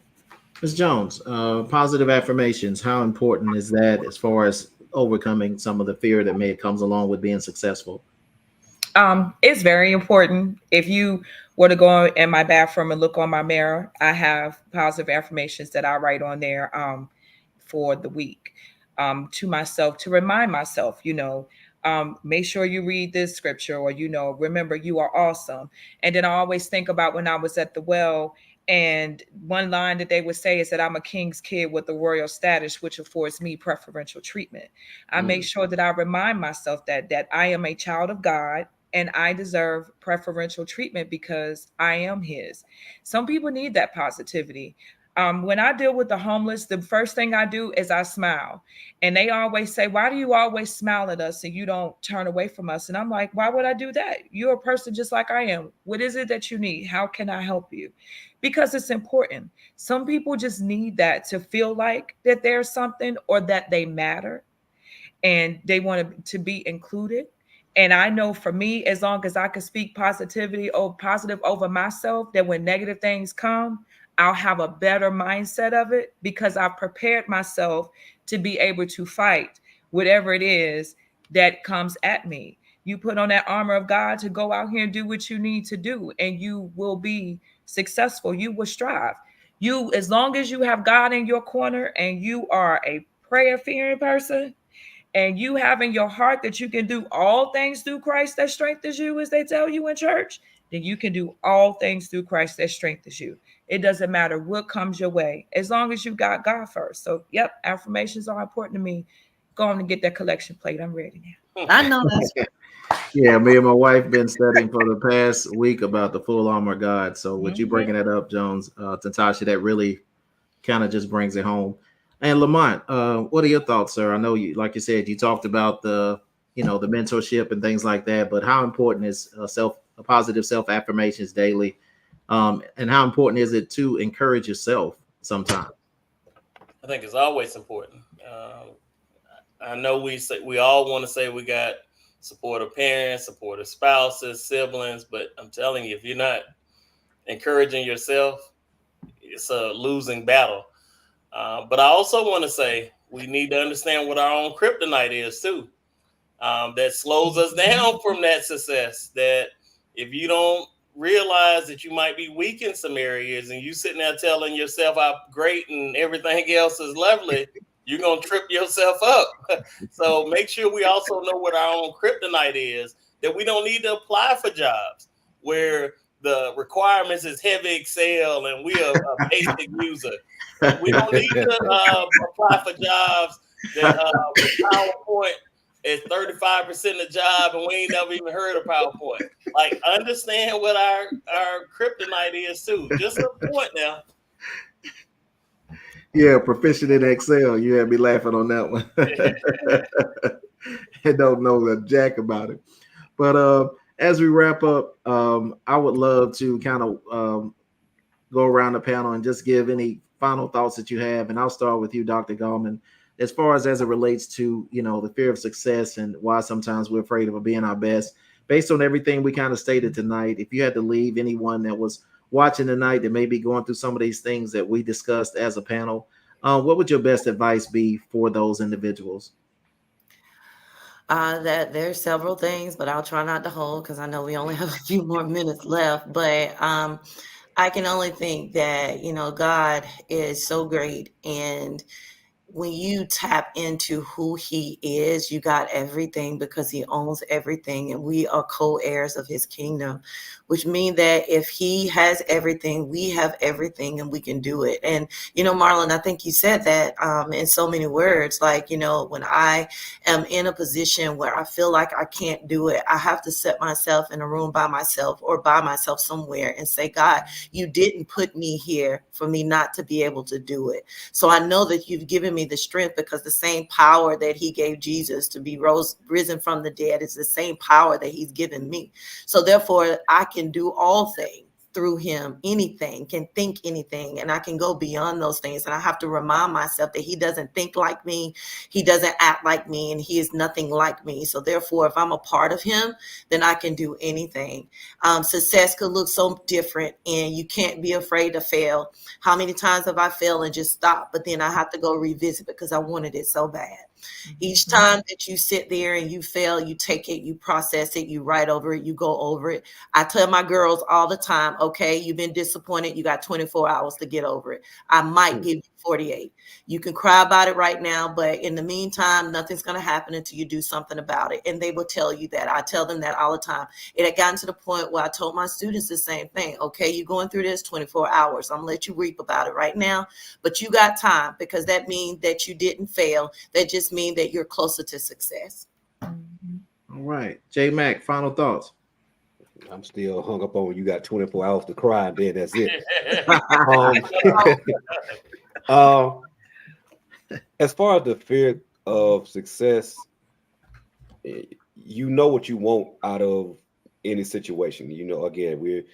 Ms. Jones, positive affirmations, how important is that as far as overcoming some of the fear that comes along with being successful? It's very important. If you were to go in my bathroom and look on my mirror, I have positive affirmations that I write on there for the week to myself, to remind myself, make sure you read this scripture, or, remember you are awesome. And then I always think about when I was at the well, and one line that they would say is that I'm a king's kid with a royal status, which affords me preferential treatment. I make sure that I remind myself that I am a child of God, and I deserve preferential treatment because I am his. Some people need that positivity. When I deal with the homeless, the first thing I do is I smile. And they always say, why do you always smile at us and you don't turn away from us? And I'm like, why would I do that? You're a person just like I am. What is it that you need? How can I help you? Because it's important. Some people just need that to feel like that there's something, or that they matter, and they want to be included. And I know for me, as long as I can speak positivity or positive over myself, that when negative things come, I'll have a better mindset of it, because I've prepared myself to be able to fight whatever it is that comes at me. You put on that armor of God to go out here and do what you need to do, and you will be successful. You will strive. As long as you have God in your corner and you are a prayer-fearing person, and you have in your heart that you can do all things through Christ that strengthens you, as they tell you in church, then you can do all things through Christ that strengthens you. It doesn't matter what comes your way, as long as you got God first. So, yep, affirmations are important to me. Go on and get that collection plate. I'm ready now. I know that's Yeah, me and my wife been studying for the past week about the full armor of God. So with you bringing that up, Jones, Tatasha, that really kind of just brings it home. And Lamont, what are your thoughts, sir? I know you, like you said, you talked about the mentorship and things like that, but how important is positive self affirmations daily And how important is it to encourage yourself sometimes? I think it's always important. I know we all want to say we got supportive parents, supportive spouses, siblings, but I'm telling you, if you're not encouraging yourself, it's a losing battle. But I also want to say we need to understand what our own kryptonite is too. That slows us down from that success. That if you don't realize that you might be weak in some areas and you sitting there telling yourself how great and everything else is lovely, you're going to trip yourself up. So make sure we also know what our own kryptonite is, that we don't need to apply for jobs where the requirements is heavy Excel and we are a basic user. We don't need to apply for jobs that PowerPoint is 35% of the job and we ain't never even heard of PowerPoint. Like, understand what our kryptonite is too. Just a point now. Yeah, proficient in Excel. You had me laughing on that one. I don't know the jack about it. But as we wrap up, I would love to kind of go around the panel and just give any final thoughts that you have. And I'll start with you, Dr. Gallman. As far as it relates to, the fear of success and why sometimes we're afraid of being our best, based on everything we kind of stated tonight, if you had to leave anyone that was watching tonight that may be going through some of these things that we discussed as a panel, what would your best advice be for those individuals? That there's several things, but I'll try not to hold because I know we only have a few more minutes left. But I can only think that, God is so great. And when you tap into who he is, you got everything because he owns everything. And we are co-heirs of his kingdom, which means that if he has everything, we have everything and we can do it. And, Marlon, I think you said that in so many words, like, when I am in a position where I feel like I can't do it, I have to set myself in a room by myself or by myself somewhere and say, God, you didn't put me here for me not to be able to do it. So I know that you've given me the strength because the same power that he gave Jesus to be risen from the dead is the same power that he's given me. So therefore, I can do all things through him, anything, can think anything, and I can go beyond those things. And I have to remind myself that he doesn't think like me, he doesn't act like me, and he is nothing like me. So therefore, if I'm a part of him, then I can do anything. Success could look so different, and you can't be afraid to fail. How many times have I failed and just stopped, but then I have to go revisit because I wanted it so bad. Each time that you sit there and you fail, you take it, you process it, you write over it, you go over it. I tell my girls all the time, okay, you've been disappointed. You got 24 hours to get over it. I might give you 48. You can cry about it right now, but in the meantime, nothing's going to happen until you do something about it. And they will tell you that. I tell them that all the time. It had gotten to the point where I told my students the same thing. Okay, you're going through this 24 hours. I'm going to let you reap about it right now, but you got time because that means that you didn't fail. That just means that you're closer to success. All right. J Mac, final thoughts. I'm still hung up on you got 24 hours to cry, and then that's it. As far as the fear of success, you know what you want out of any situation. Again, we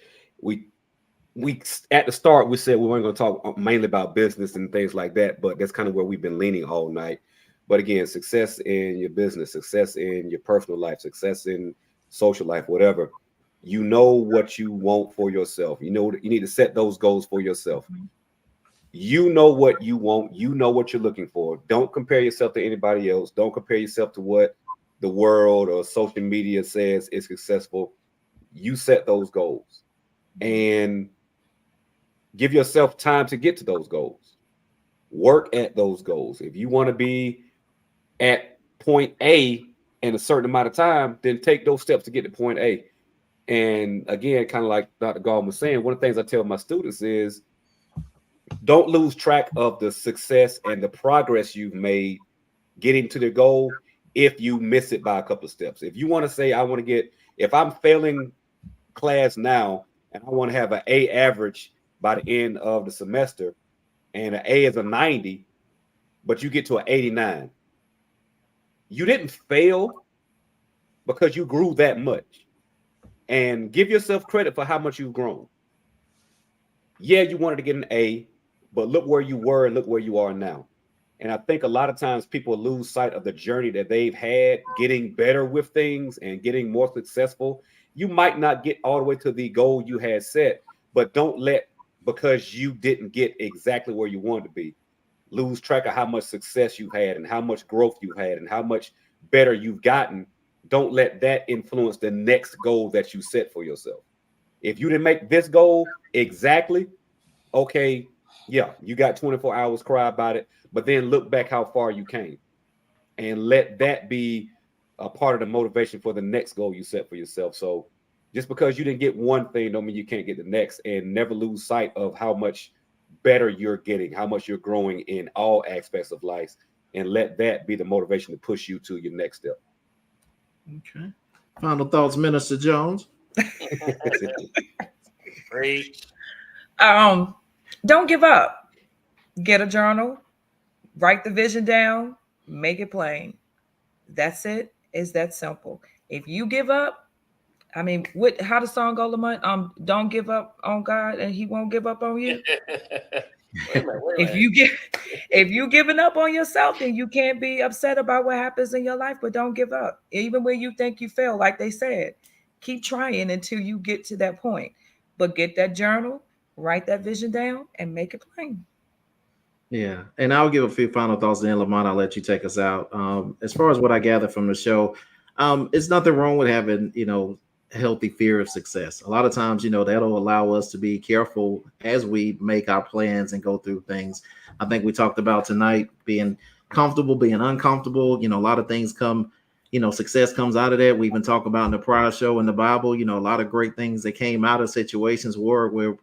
at the start we said we weren't going to talk mainly about business and things like that, but that's kind of where we've been leaning all night. But again, success in your business, success in your personal life, success in social life, whatever. You know what you want for yourself. You need to set those goals for yourself. You know what you want. You know what you're looking for. Don't compare yourself to anybody else. Don't compare yourself to what the world or social media says is successful. You set those goals and give yourself time to get to those goals. Work at those goals. If you want to be at point A in a certain amount of time, then take those steps to get to point A. And again, kind of like Dr. Gallman was saying, one of the things I tell my students is don't lose track of the success and the progress you've made getting to the goal if you miss it by a couple of steps. If you want to say, if I'm failing class now and I want to have an A average by the end of the semester, and an A is a 90, but you get to an 89, you didn't fail because you grew that much. And give yourself credit for how much you've grown. Yeah, you wanted to get an A, but look where you were and look where you are now. And I think a lot of times people lose sight of the journey that they've had getting better with things and getting more successful. You might not get all the way to the goal you had set, but don't let, because you didn't get exactly where you wanted to be, lose track of how much success you've had and how much growth you've had and how much better you've gotten. Don't let that influence the next goal that you set for yourself. If you didn't make this goal exactly, okay, yeah, you got 24 hours, cry about it, but then look back how far you came and let that be a part of the motivation for the next goal you set for yourself. So just because you didn't get one thing don't mean you can't get the next, and never lose sight of how much better you're getting, how much you're growing in all aspects of life, and let that be the motivation to push you to your next step. Okay. Final thoughts, Minister Jones. Great. Don't give up. Get a journal, write the vision down, make it plain. That's it. It's that simple. If you give up, I mean, how the song go, Lamont? Don't give up on God, and He won't give up on you. Wait a minute. If you giving up on yourself, then you can't be upset about what happens in your life. But don't give up, even when you think you fail. Like they said, keep trying until you get to that point. But get that journal, write that vision down, and make it plain. Yeah, and I'll give a few final thoughts. Then, Lamont, I'll let you take us out. As far as what I gather from the show, it's nothing wrong with having, healthy fear of success. A lot of times, that'll allow us to be careful as we make our plans and go through things. I think we talked about tonight being comfortable, being uncomfortable. A lot of things come, success comes out of that. We even talked about in the prior show in the Bible, a lot of great things that came out of situations where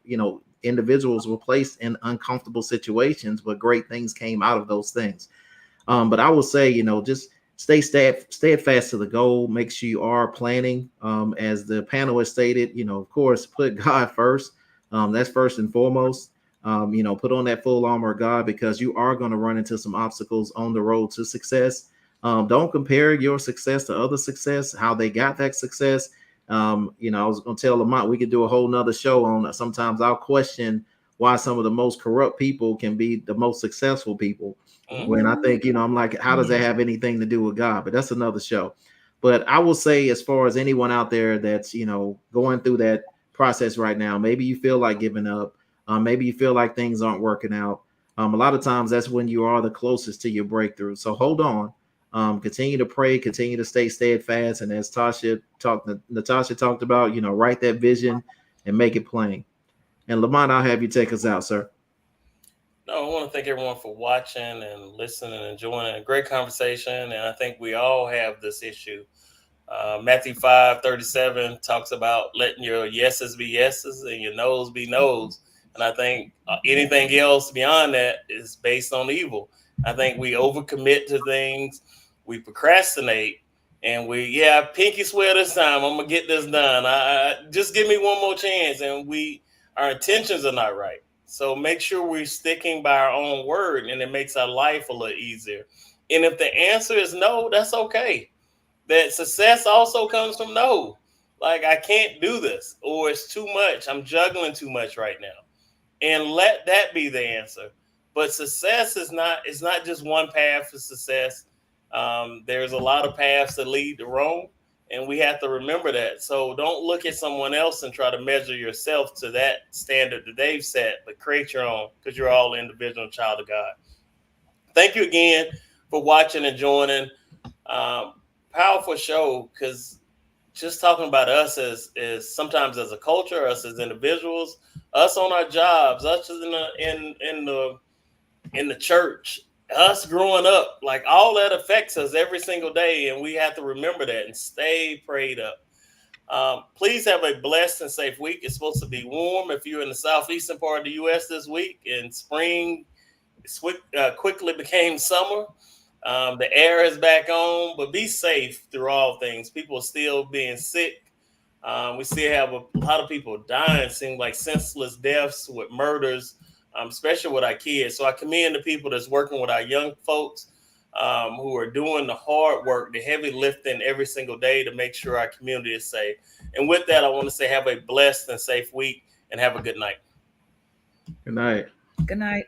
individuals were placed in uncomfortable situations, but great things came out of those things. But I will say, just stay steadfast to the goal. Make sure you are planning. As the panel has stated, of course, put God first. That's first and foremost. Put on that full armor of God, because you are going to run into some obstacles on the road to success. Don't compare your success to other success, how they got that success. I was going to tell Lamont we could do a whole nother show on. Sometimes I'll question why some of the most corrupt people can be the most successful people. When I think, I'm like, how does that have anything to do with God? But that's another show. But I will say, as far as anyone out there that's, going through that process right now, maybe you feel like giving up. Maybe you feel like things aren't working out. A lot of times that's when you are the closest to your breakthrough. So hold on. Continue to pray, continue to stay steadfast. And as Natasha talked about, write that vision and make it plain. And Lamont, I'll have you take us out, sir. No, I want to thank everyone for watching and listening and joining. A great conversation. And I think we all have this issue. Matthew 5:37 talks about letting your yeses be yeses and your noes be noes. And I think anything else beyond that is based on evil. I think we overcommit to things. We procrastinate. And pinky swear this time. I'm going to get this done. I just give me one more chance. And our intentions are not right. So make sure we're sticking by our own word, and it makes our life a little easier. And if the answer is no, that's okay. That success also comes from no. Like, I can't do this, or it's too much. I'm juggling too much right now. And let that be the answer. But success is not just one path to success. There's a lot of paths that lead to Rome. And we have to remember that. So don't look at someone else and try to measure yourself to that standard that they've set, but create your own, because you're all an individual child of God. Thank you again for watching and joining. Powerful show, because just talking about us as sometimes as a culture, us as individuals, us on our jobs, us in the church, us growing up, like all that affects us every single day. And we have to remember that and stay prayed up. Please have a blessed and safe week. It's supposed to be warm if you're in the southeastern part of the U.S. this week, and spring quickly became summer. The air is back on, but be safe through all things. People are still being sick. We still have a lot of people dying, seem like senseless deaths with murders, especially with our kids. So I commend the people that's working with our young folks, who are doing the hard work, the heavy lifting every single day to make sure our community is safe. And with that, I want to say have a blessed and safe week, and have a good night. Good night. Good night.